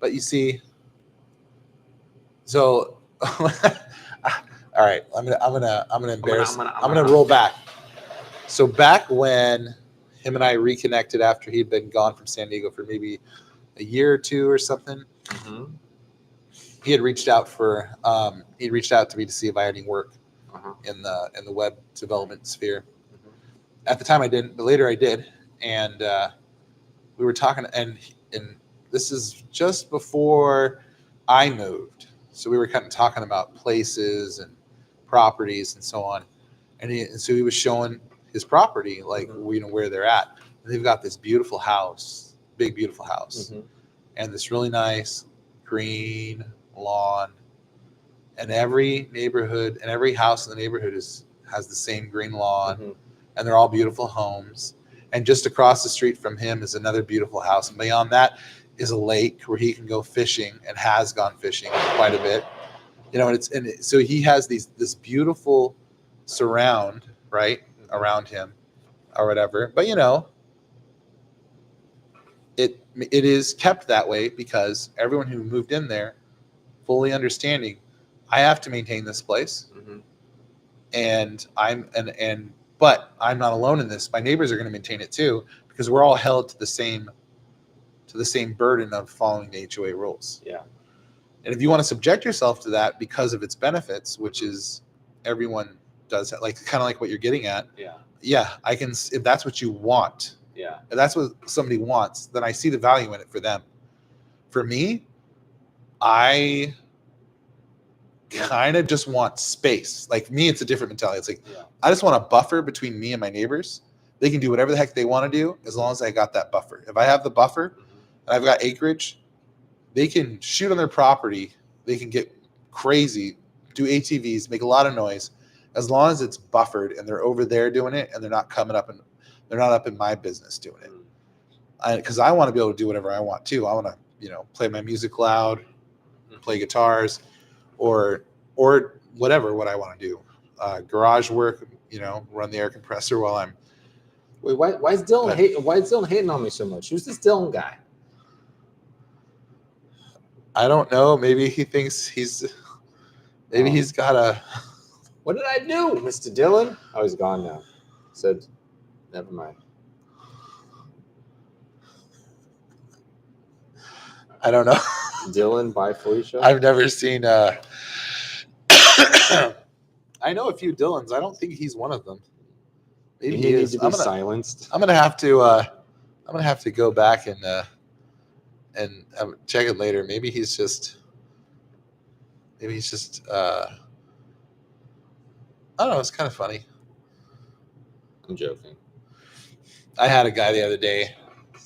A: but you see, so all right, I'm gonna embarrass. I'm gonna roll back. So back when him and I reconnected after he'd been gone from San Diego for maybe a year or two or something, he had reached out to me to see if I had any work in the web development sphere. At the time I didn't, but later I did, and we were talking, and this is just before I moved, so we were kind of talking about places and properties and so on, and so he was showing his property, where they're at. And they've got this beautiful house, big beautiful house, and this really nice green lawn, and every neighborhood and every house in the neighborhood has the same green lawn. And they're all beautiful homes. And just across the street from him is another beautiful house. And beyond that is a lake where he can go fishing and has gone fishing quite a bit. And so he has this beautiful surround, right, around him or whatever. But it is kept that way because everyone who moved in there fully understanding I have to maintain this place, and but I'm not alone in this. My neighbors are going to maintain it too because we're all held to the same burden of following the HOA rules.
B: Yeah.
A: And if you want to subject yourself to that because of its benefits, which is everyone does, like kind of like what you're getting at. Yeah, I can. If that's what you want, if that's what somebody wants, then I see the value in it for them. For me, I kind of just want space. Like me, it's a different mentality. It's like I just want a buffer between me and my neighbors. They can do whatever the heck they want to do as long as I got that buffer. If I have the buffer and I've got acreage, they can shoot on their property. They can get crazy, do ATVs, make a lot of noise, as long as it's buffered and they're over there doing it and they're not coming up and they're not up in my business doing it. Because I want to be able to do whatever I want too. I want to, play my music loud, play guitars, or whatever what I want to do. Garage work, run the air compressor while I'm.
B: Wait, why is Dylan hating on me so much? Who's this Dylan guy?
A: I don't know. Maybe he thinks he's got a.
B: What did I do, Mr. Dylan? Oh, he's gone now. Said, never mind.
A: I don't know.
B: Dylan by Felicia?
A: I've never seen. I know a few Dylans. I don't think he's one of them. Maybe he is.
B: To be silenced.
A: I'm gonna have to go back and check it later. Maybe he's just. I don't know. It's kind of funny.
B: I'm joking.
A: I had a guy the other day.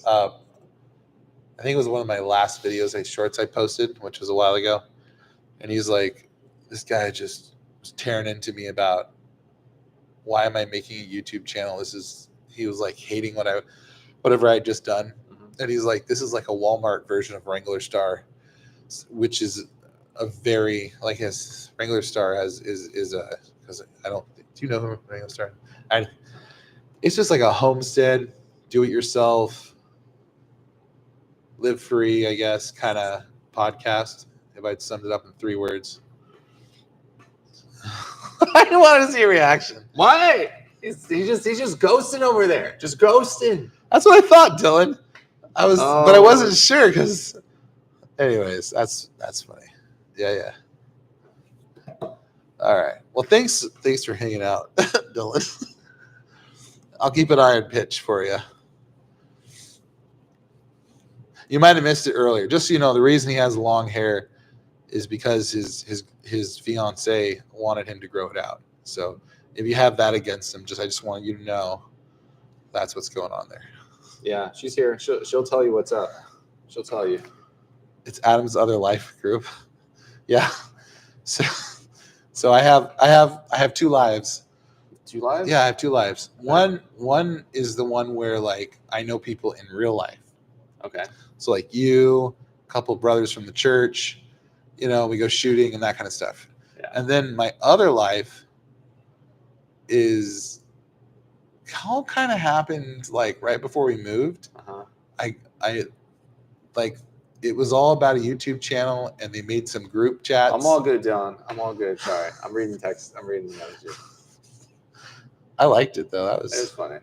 A: I think it was one of my last videos, shorts I posted, which was a while ago. And he's like, this guy just was tearing into me about why am I making a YouTube channel? He was like hating whatever I had just done. And he's like, this is like a Walmart version of Wrangler Star, which is a very, like his Wrangler Star is a, because I don't, do you know who Wrangler Star? It's just like a homestead, do it yourself, live free, I guess, kind of podcast. If I'd summed it up in 3 words. I wanted to see a reaction.
B: Why? He's just ghosting over there. Just ghosting.
A: That's what I thought, Dylan. But I wasn't sure because. Anyways, that's funny. Yeah. All right. Well, thanks for hanging out, Dylan. I'll keep an eye on pitch for you. You might have missed it earlier. Just so you know, the reason he has long hair is because his fiance wanted him to grow it out. So if you have that against him, I just want you to know that's what's going on there.
B: Yeah, she's here. She'll tell you what's up. She'll tell you.
A: It's Adam's other life group. Yeah. So I have 2 lives.
B: 2 lives?
A: Yeah, I have 2 lives. One is the one where like I know people in real life.
B: Okay.
A: So like you, a couple of brothers from the church, we go shooting and that kind of stuff.
B: Yeah.
A: And then my other life is all kind of happened like right before we moved. I like it was all about a YouTube channel and they made some group chats.
B: I'm all good, Dylan. I'm all good. Sorry. I'm reading text. I'm reading the messages.
A: I liked it though. It was
B: funny.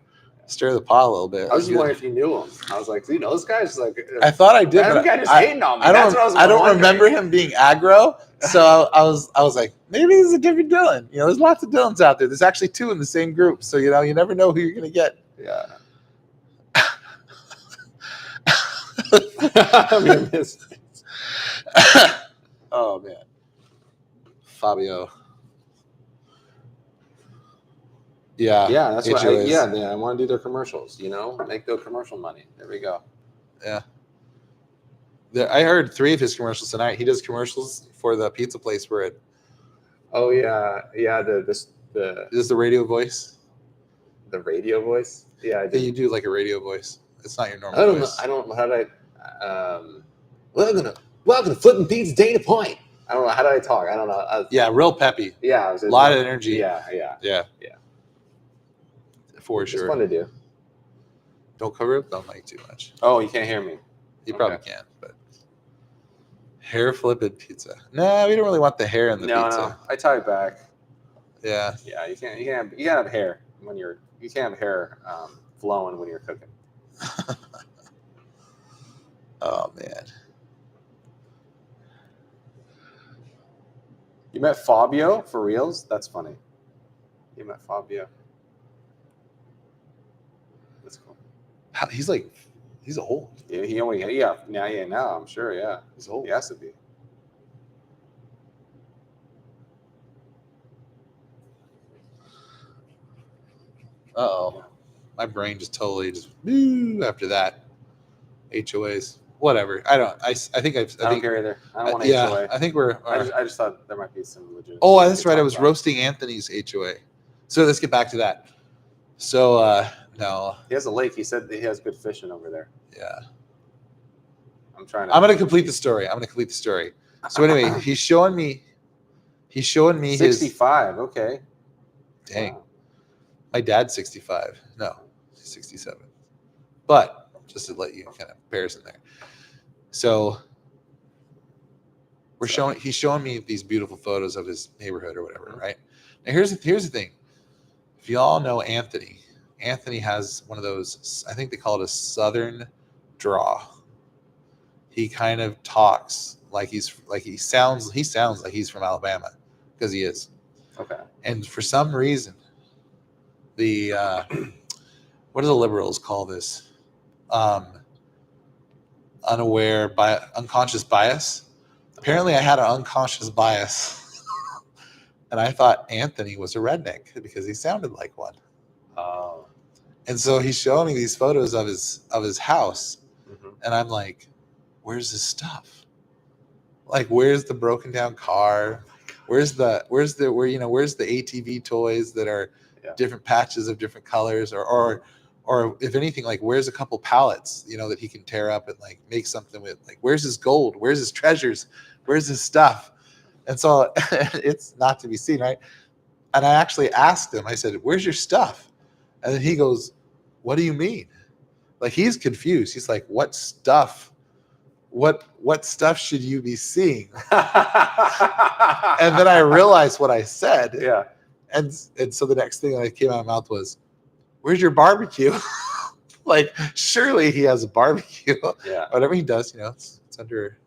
A: Stir the pot a little bit.
B: I was just wondering if you knew him. I was like, do you know this guy? Just like
A: I thought I did, but
B: guy just hating on me.
A: I don't remember him being aggro. So I was like, maybe he's a different Dylan. There's lots of Dylans out there. There's actually 2 in the same group. So you never know who you're gonna get.
B: Yeah.
A: Oh man. Fabio. Yeah.
B: Yeah, that's what I want to do their commercials, make their commercial money. There we go.
A: Yeah. I heard 3 of his commercials tonight. He does commercials for the pizza place we're at.
B: Oh yeah. Yeah, this
A: is the radio voice.
B: The radio voice? Yeah, I did.
A: You do like a radio voice. It's not your normal voice.
B: I don't know how did I welcome to Flipping Pete's Data Point. I don't know. How did I talk? I don't know.
A: Yeah, real peppy.
B: Yeah.
A: A lot of energy.
B: Yeah.
A: Yeah. For
B: It's
A: sure.
B: fun to do.
A: Don't cover up the mic too much.
B: Oh, you can't hear me.
A: You probably can, but hair flipping pizza. No, we don't really want the hair in the pizza.
B: No, I tie it back.
A: Yeah.
B: Yeah, you can't have hair when you can't have hair flowing when you're cooking.
A: Oh man.
B: You met Fabio for reals? That's funny. You met Fabio. That's cool.
A: He's old.
B: Yeah, now I'm sure, yeah.
A: He's old.
B: He has to be.
A: Uh-oh. My brain just totally after that. HOAs. Whatever. I think
B: I don't care either. I don't want an
A: yeah,
B: HOA.
A: I think we're
B: I just thought there might be some legit.
A: Oh, that's right. I was roasting Anthony's HOA. So let's get back to that. So no.
B: He has a lake. He said that he has good fishing over there.
A: Yeah.
B: I'm gonna
A: complete the story. So anyway, he's showing me
B: 65, okay.
A: Dang.
B: Wow.
A: My dad's 65. No, he's 67. But just to let you kind of comparison there. So he's showing me these beautiful photos of his neighborhood or whatever, right? Now here's the thing. If you all know Anthony has one of those, I think they call it a southern draw. He kind of talks like he sounds like he's from Alabama, because he is.
B: Okay.
A: And for some reason, the what do the liberals call this? Unconscious bias. Apparently, I had an unconscious bias, and I thought Anthony was a redneck because he sounded like one.
B: Oh.
A: And so he's showing me these photos of his house, and I'm like, "Where's his stuff? Like, where's the broken down car? Where's the ATV toys that are different patches of different colors, or if anything, like, where's a couple pallets, that he can tear up and like make something with? Like, where's his gold? Where's his treasures? Where's his stuff?" And so it's not to be seen, right? And I actually asked him, I said, "Where's your stuff?" And then he goes, "What do you mean?" Like, he's confused. He's like, "What stuff? What stuff should you be seeing?" And then I realized what I said.
B: Yeah.
A: And so the next thing that came out of my mouth was, "Where's your barbecue?" Like, surely he has a barbecue.
B: Yeah.
A: Whatever he does, it's under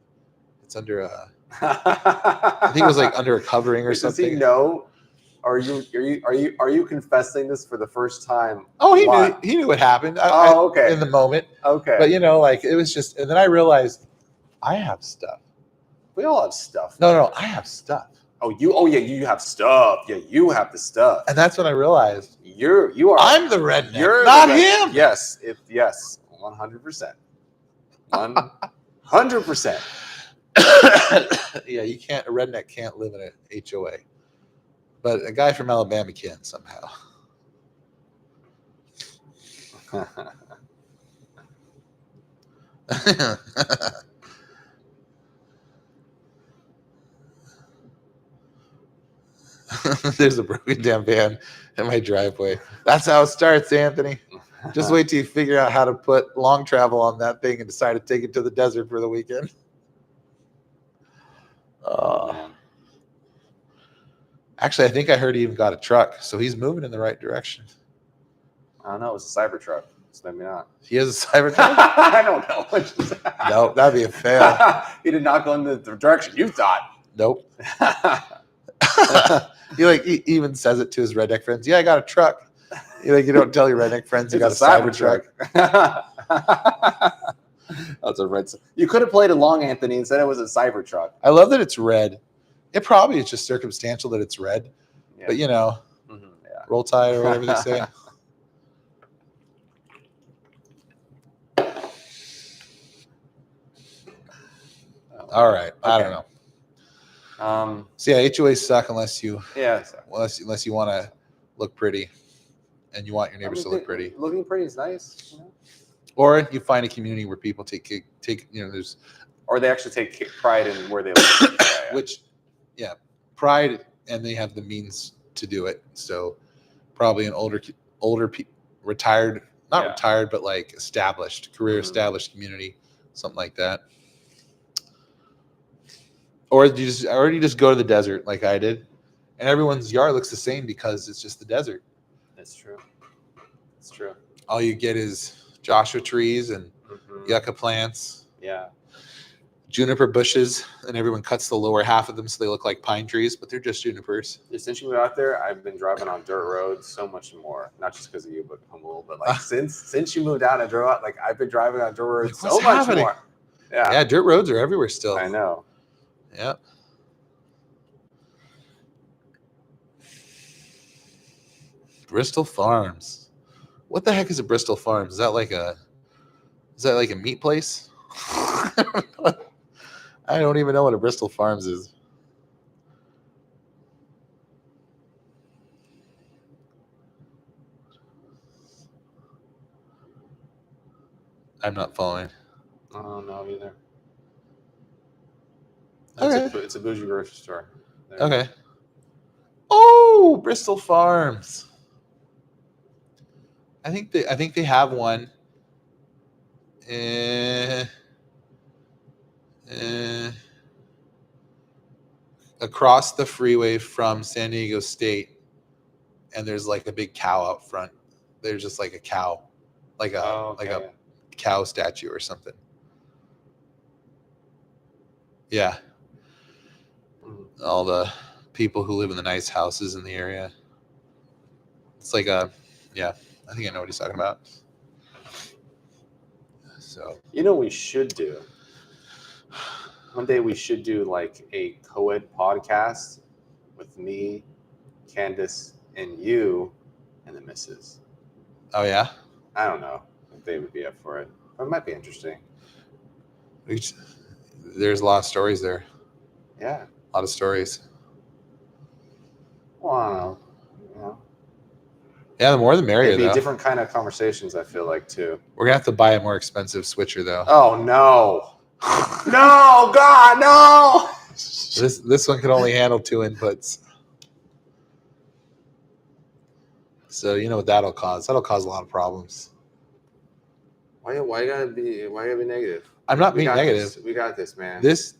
A: I think it was like under a covering or something.
B: Does he know? Are you confessing this for the first time?
A: Oh, he knew what happened.
B: Okay.
A: In the moment.
B: Okay.
A: But like, it was just, and then I realized I have stuff.
B: We all have stuff.
A: No, I have stuff.
B: You have stuff. Yeah, you have the stuff.
A: And that's when I realized
B: you are.
A: I'm the redneck. You're not him.
B: Yes, 100%. 100%.
A: Yeah, a redneck can't live in an HOA, but a guy from Alabama can somehow. There's a broken down van in my driveway. That's how it starts, Anthony. Just wait till you figure out how to put long travel on that thing and decide to take it to the desert for the weekend. Actually, I think I heard he even got a truck, so he's moving in the right direction.
B: I don't know. It was a Cybertruck, so maybe not.
A: He has a Cybertruck?
B: I don't know.
A: No, that'd be a fail.
B: He did not go in the direction you thought.
A: Nope. He even says it to his redneck friends. Yeah, I got a truck. You don't tell your redneck friends you got a Cybertruck.
B: That's a red. You could have played along, Anthony, and said it was a Cybertruck.
A: I love that it's red. It probably is just circumstantial that it's red, but roll tide or whatever they say. All right, okay. I don't know. So yeah, HOAs suck unless you unless you want to look pretty, and you want your neighbors to look pretty.
B: Looking pretty is nice.
A: Or you find a community where people take there's,
B: or they actually take pride in where they live.
A: Which pride, and they have the means to do it. So probably an older retired, not retired, but like established, established community, something like that. Or you just go to the desert like I did, and everyone's yard looks the same because it's just the desert.
B: That's true. It's true.
A: All you get is Joshua trees and yucca plants.
B: Yeah.
A: Juniper bushes, and everyone cuts the lower half of them so they look like pine trees, but they're just junipers.
B: Since you moved out there, I've been driving on dirt roads so much more. Not just because of you, but humble. But like since you moved out and drove out, like I've been driving on dirt roads so much more.
A: Yeah, dirt roads are everywhere still.
B: I know.
A: Yeah. Bristol Farms. What the heck is a Bristol Farms? Is that like a meat place? I don't even know what a Bristol Farms is. I'm not following.
B: I don't know either.
A: Okay.
B: It's a bougie grocery store.
A: Okay. Oh, Bristol Farms. I think they have one. Across the freeway from San Diego State, and there's like a big cow out front. There's just like a cow, like a cow statue or something. Yeah. All the people who live in the nice houses in the area. It's like I think I know what he's talking about. So
B: we should do? One day we should do like a co-ed podcast with me, Candace, and you, and the missus.
A: Oh yeah?
B: I don't know if they would be up for it. But it might be interesting.
A: There's a lot of stories there.
B: Yeah.
A: A lot of stories.
B: Well, I don't know. You know.
A: Yeah, the more the merrier.
B: It'd be different kind of conversations, I feel like, too.
A: We're gonna have to buy a more expensive switcher, though.
B: Oh no! No, God, no!
A: This one can only handle 2 inputs. So you know what that'll cause? That'll cause a lot of problems.
B: Why you gotta be negative?
A: I'm not being negative.
B: We got this, man.
A: This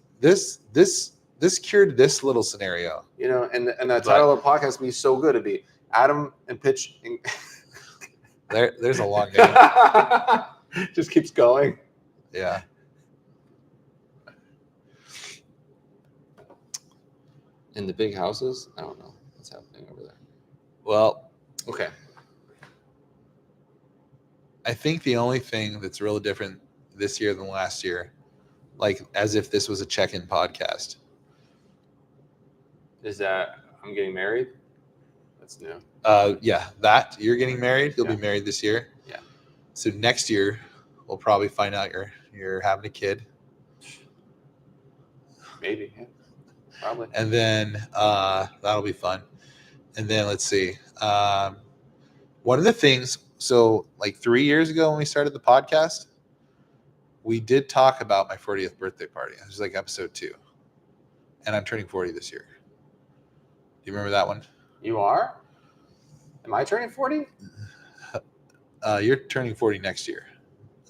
A: cured this little scenario.
B: And the title of the podcast would be so good. It'd be Adam and Pitch.
A: There's a long name.
B: Just keeps going.
A: Yeah.
B: In the big houses, I don't know what's happening over there.
A: Well,
B: okay.
A: I think the only thing that's really different this year than last year, like as if this was a check-in podcast,
B: is that I'm getting married. That's new.
A: Yeah, that you're getting married. You'll be married this year.
B: Yeah.
A: So next year, we'll probably find out you're having a kid.
B: Maybe. Yeah. Probably.
A: And then that'll be fun. And then let's see. One of the things. So like 3 years ago when we started the podcast, we did talk about my 40th birthday party. It was like episode 2. And I'm turning 40 this year. Do you remember that one?
B: You are? Am I turning 40?
A: You're turning 40 next year.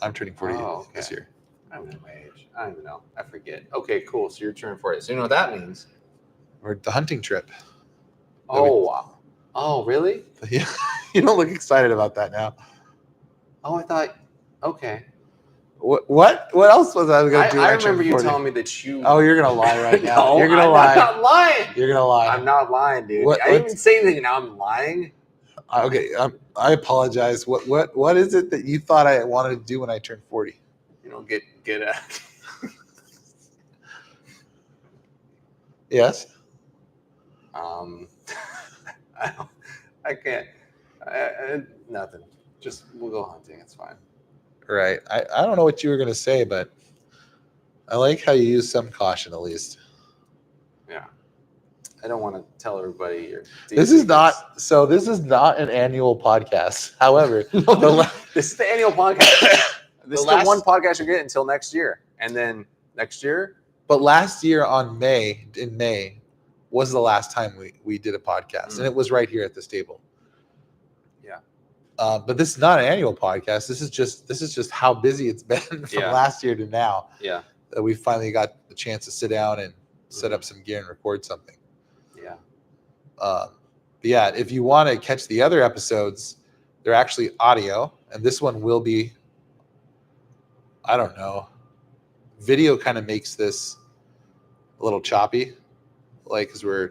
A: I'm turning 40 this year.
B: I don't know my age. I don't even know. I forget. Okay, cool. So you're turning 40. So you know what that means?
A: Or the hunting trip.
B: Oh, wow. Oh, really?
A: Yeah. You don't look excited about that now.
B: Oh, I thought, okay.
A: What else was I going to do?
B: I remember you telling me that you...
A: Oh, you're going to lie right now.
B: No,
A: you're going to lie.
B: I'm not lying.
A: You're going to lie.
B: I'm not lying, dude. I didn't even say anything. Now I'm lying.
A: Okay, I apologize. What is it that you thought I wanted to do when I turned 40?
B: Get
A: Yes.
B: I can't. Nothing. Just we'll go hunting. It's fine.
A: Right. I don't know what you were going to say, but I like how you use some caution at least.
B: Yeah. I don't want to tell everybody your.
A: This is not an annual podcast. However,
B: this is the annual podcast. This is the one podcast you get until next year, and then next year.
A: But last year in May, was the last time we did a podcast, and it was right here at this table.
B: Yeah.
A: But this is not an annual podcast. This is just how busy it's been from last year to now.
B: Yeah.
A: That we finally got the chance to sit down and set up some gear and record something.
B: Yeah.
A: But yeah, if you want to catch the other episodes, they're actually audio, and this one will be, I don't know, video kind of makes this a little choppy, like because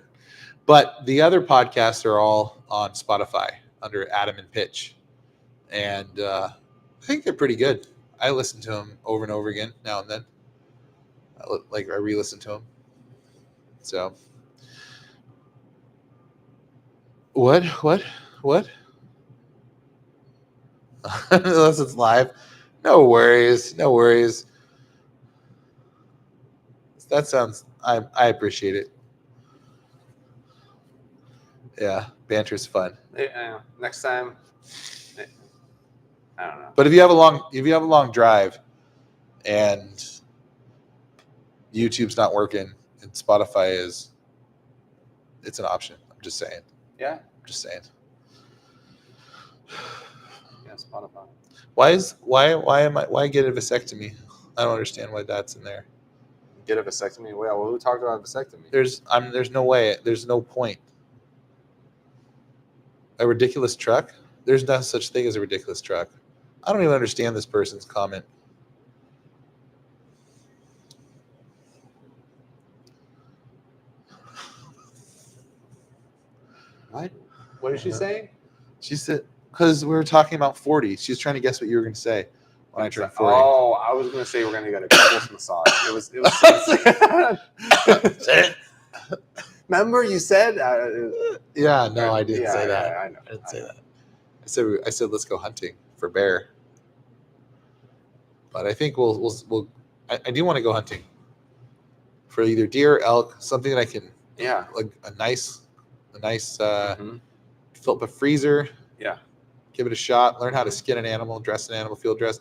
A: but the other podcasts are all on Spotify under Adam and Pitch, and I think they're pretty good. I listen to them over and over again now and then. I re-listen to them. So what? Unless it's live, no worries. That sounds. I appreciate it. Yeah, banter's fun.
B: Yeah. Next time, I don't know.
A: But if you have a long drive, and YouTube's not working and Spotify is, it's an option. I'm just saying.
B: Yeah.
A: I'm just saying.
B: Yeah, Spotify.
A: Why get a vasectomy? I don't understand why that's in there.
B: Get a vasectomy? Well, who talked about vasectomy?
A: There's no way. There's no point. A ridiculous truck? There's no such thing as a ridiculous truck. I don't even understand this person's comment.
B: What? What is she saying?
A: She said, because we were talking about 40. She was trying to guess what you were going to say when I turned 40.
B: Oh, I was going to say we're going to get a couples massage. It was. Remember you said?
A: Yeah, no, I didn't say that.
B: Yeah, I know.
A: I didn't say that. I said let's go hunting for bear. But I think I do want to go hunting for either deer or elk, something that I can, like a nice fill up a freezer.
B: Yeah.
A: Give it a shot. Learn how to skin an animal, dress an animal, field dress.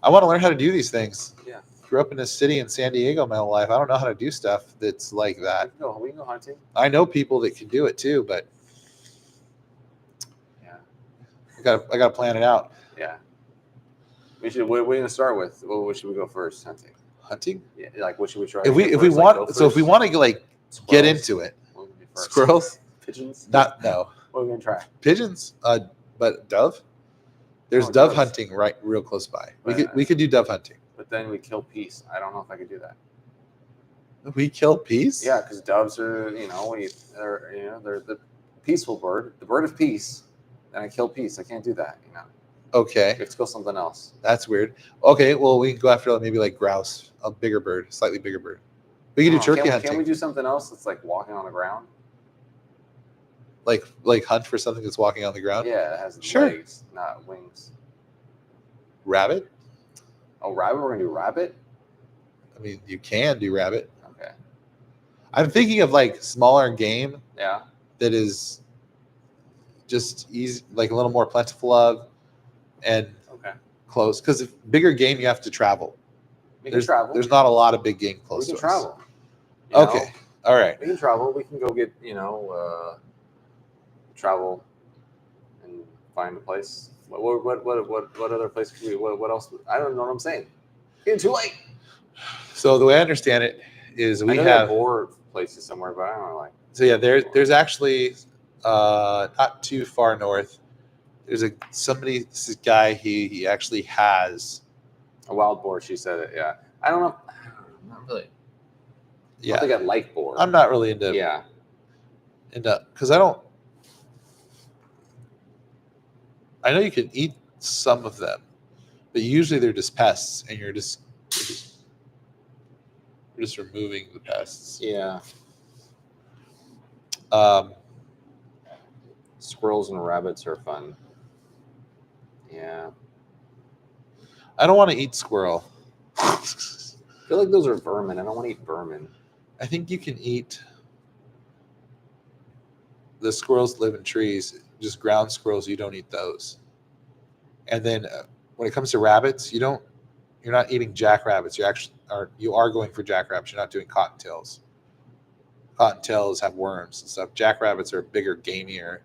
A: I want to learn how to do these things.
B: Yeah.
A: Grew up in a city in San Diego my whole life. I don't know how to do stuff that's like that.
B: We can go hunting.
A: I know people that can do it too, but
B: yeah,
A: I got to plan it out.
B: Yeah. We should. What are we gonna start with? What should we go first? Hunting. Yeah. Like what should we try?
A: If we want to like
B: Squirrels.
A: Get into it. Squirrels.
B: Pigeons.
A: No.
B: What are we gonna try?
A: Pigeons. But dove. There's dove hunting real close by. We could do dove hunting.
B: But then we kill peace. I don't know if I could do that.
A: We kill peace?
B: Yeah, because doves are, they're the peaceful bird, the bird of peace. And I kill peace. I can't do that,
A: Okay.
B: Let's go something else.
A: That's weird. Okay, well, we can go after maybe like grouse, a bigger bird, slightly bigger bird. We can do turkey hunting.
B: Can we do something else that's like walking on the ground?
A: Like hunt for something that's walking on the ground?
B: Yeah, it has legs, not wings.
A: Rabbit?
B: Oh, rabbit? We're going to do rabbit?
A: I mean, you can do rabbit.
B: Okay.
A: I'm thinking of like smaller game.
B: Yeah.
A: That is just easy, like a little more plentiful of, and close. Because if bigger game, you have to travel. There's not a lot of big game close to us.
B: We can travel.
A: Okay. All right.
B: We can travel. We can go get, travel and find a place. What other place could we? What else? I don't know what I'm saying. Getting too late.
A: So the way I understand it is we have
B: more places somewhere, but I don't know.
A: So yeah, there's actually not too far north. There's this guy. He actually has
B: a wild boar. She said it. Yeah, I don't know. Not really.
A: Yeah,
B: I think I like boar.
A: I'm not really into because I know you can eat some of them, but usually they're just pests, and you're just removing the pests.
B: Yeah. Squirrels and rabbits are fun. Yeah.
A: I don't want to eat squirrel.
B: I feel like those are vermin. I don't want to eat vermin.
A: I think you can eat the squirrels that live in trees, just ground squirrels. You don't eat those. And then when it comes to rabbits, you're not eating jackrabbits. You are going for jackrabbits. You're not doing cottontails. cottontails have worms and stuff. Jackrabbits are bigger, gamier,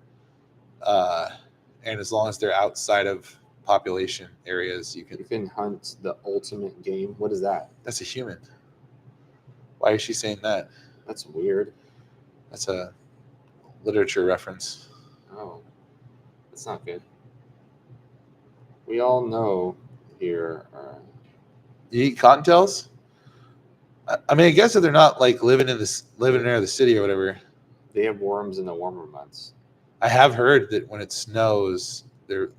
A: and as long as they're outside of population areas, you can.
B: hunt the ultimate game. What is that?
A: That's a human. Why is she saying that?
B: That's weird.
A: That's a literature reference.
B: Oh, that's not good. We all know here.
A: You eat cottontails? I mean, I guess if they're not like living near the city or whatever.
B: They have worms in the warmer months.
A: I have heard that when it snows, they're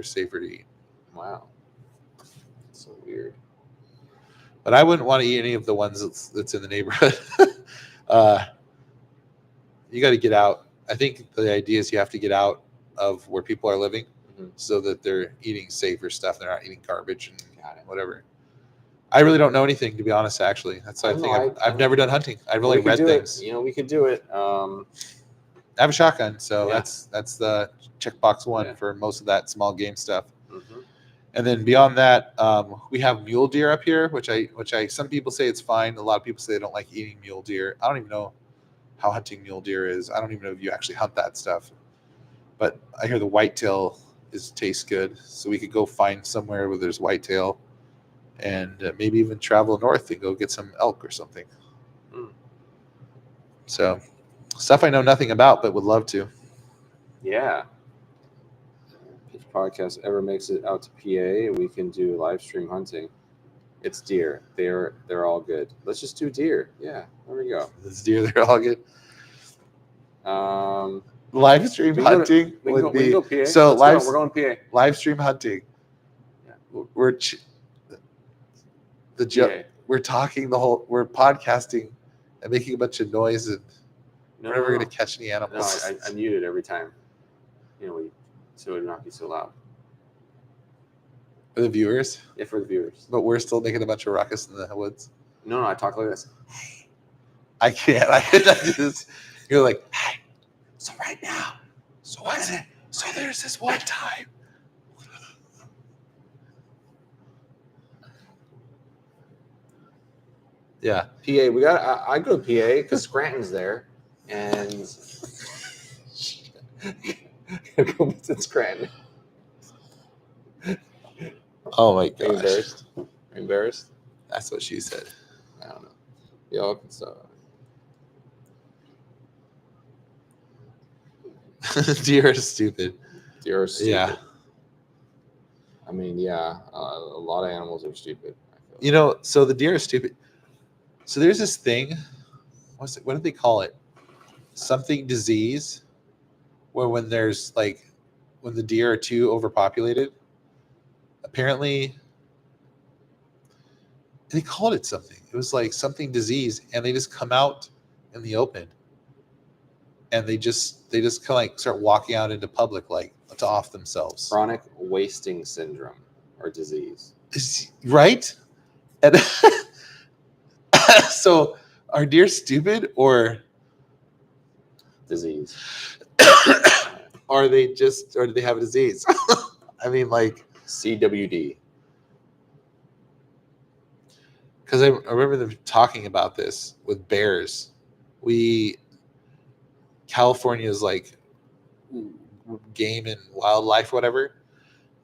A: safer to eat.
B: Wow, that's so weird.
A: But I wouldn't want to eat any of the ones that's in the neighborhood. You got to get out. I think the idea is you have to get out of where people are living, so that they're eating safer stuff. They're not eating garbage and whatever. I really don't know anything, to be honest. Actually, that's the thing. I've never done hunting. I've only read things.
B: We could do it.
A: I have a shotgun, so that's the checkbox one for most of that small game stuff.
B: Mm-hmm.
A: And then beyond that, we have mule deer up here, which some people say it's fine. A lot of people say they don't like eating mule deer. I don't even know how hunting mule deer is. I don't even know if you actually hunt that stuff. But I hear the whitetail tastes good, so we could go find somewhere where there's whitetail, and maybe even travel north and go get some elk or something. So, stuff I know nothing about, but would love to.
B: Yeah. If the podcast ever makes it out to PA, we can do live stream hunting. It's deer. They're all good. Let's just do deer. Yeah, there we go.
A: It's deer. They're all good. Live stream hunting would be.
B: Go PA.
A: So
B: we're going PA.
A: Live stream hunting.
B: Yeah.
A: We're talking we're podcasting and making a bunch of noise, and we're never going to catch any animals.
B: No, I mute it every time. So it would not be so loud.
A: For the viewers?
B: Yeah, for the viewers.
A: But we're still making a bunch of ruckus in the woods.
B: No, I talk like this.
A: I can't. I cannot do this. You're like, hey, so right now, so what is it? So there's this one time. Yeah.
B: PA, I go to PA because Scranton's there, and go visit Scranton.
A: Oh my gosh.
B: Are you embarrassed?
A: That's what she said.
B: I don't know. Y'all can
A: Deer are stupid.
B: Deer are stupid.
A: Yeah.
B: I mean, yeah, a lot of animals are stupid.
A: So the deer are stupid. So there's this thing. What do they call it? Something disease, where when the deer are too overpopulated, apparently they called it something. It was like something disease, and they just come out in the open, and they just kind of like start walking out into public like to off themselves.
B: Chronic wasting syndrome or disease.
A: Right? And so are deer stupid or
B: disease?
A: Or do they have a disease? I mean, like
B: CWD.
A: Because I remember them talking about this with bears. California's like game and wildlife, whatever.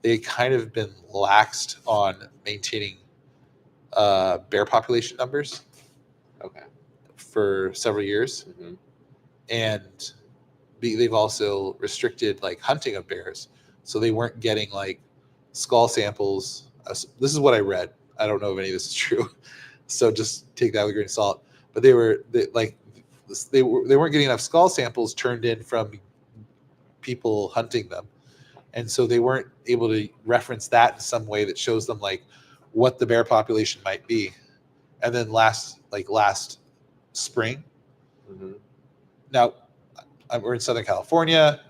A: They kind of been laxed on maintaining bear population numbers.
B: Okay.
A: For several years, and they've also restricted like hunting of bears, so they weren't getting like skull samples. This is what I read. I don't know if any of this is true, so just take that with a grain of salt. But they weren't getting enough skull samples turned in from people hunting them, and so they weren't able to reference that in some way that shows them like what the bear population might be. And then last spring. Now we're in Southern California.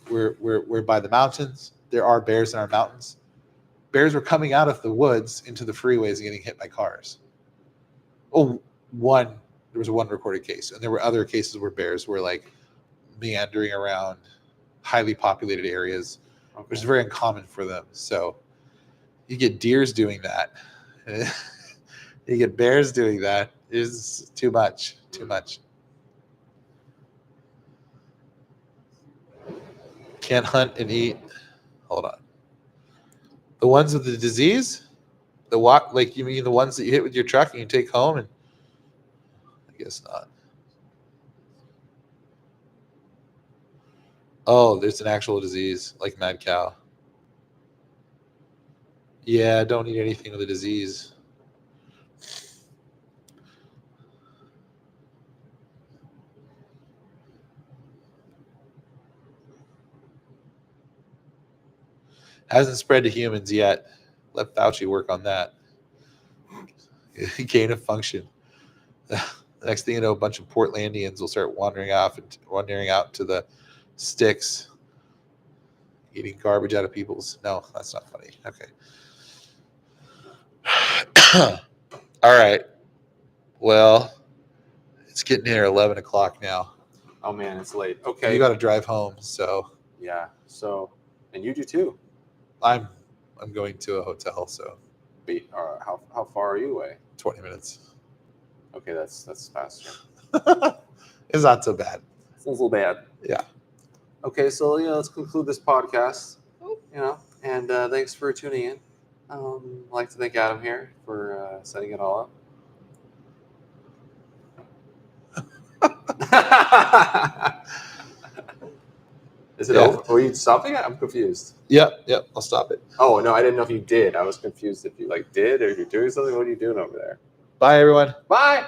A: We're by the mountains. There are bears in our mountains. Bears were coming out of the woods into the freeways and getting hit by cars. There was one recorded case, and there were other cases where bears were like meandering around highly populated areas, which is very uncommon for them. So you get deers doing that. You get bears doing that. It is too much.
C: Can't hunt and eat. Hold on. The ones with the disease? The what? Like you mean the ones that you hit with your truck and you take home? And I guess not. Oh, there's an actual disease like mad cow. Yeah, don't eat anything with a disease. Hasn't spread to humans yet. Let Fauci work on that. Gain of function. The next thing you know, a bunch of Portlandians will start wandering out to the sticks, eating garbage out of people's. No, that's not funny. Okay. All right. Well, it's getting near 11 o'clock now.
B: Oh man, it's late. Okay.
C: You got to drive home, so
B: Yeah. So, and you do too.
C: I'm going to a hotel, so
B: How far are you away?
C: 20 minutes.
B: Okay, that's faster.
C: It's not so bad.
B: It's a little bad.
C: Yeah.
B: Okay, so let's conclude this podcast. And thanks for tuning in. I'd like to thank Adam here for setting it all up. Is it over? Were you stopping it? I'm confused.
C: Yep. I'll stop it.
B: Oh no, I didn't know if you did. I was confused if you did or you're doing something. What are you doing over there?
C: Bye, everyone.
B: Bye.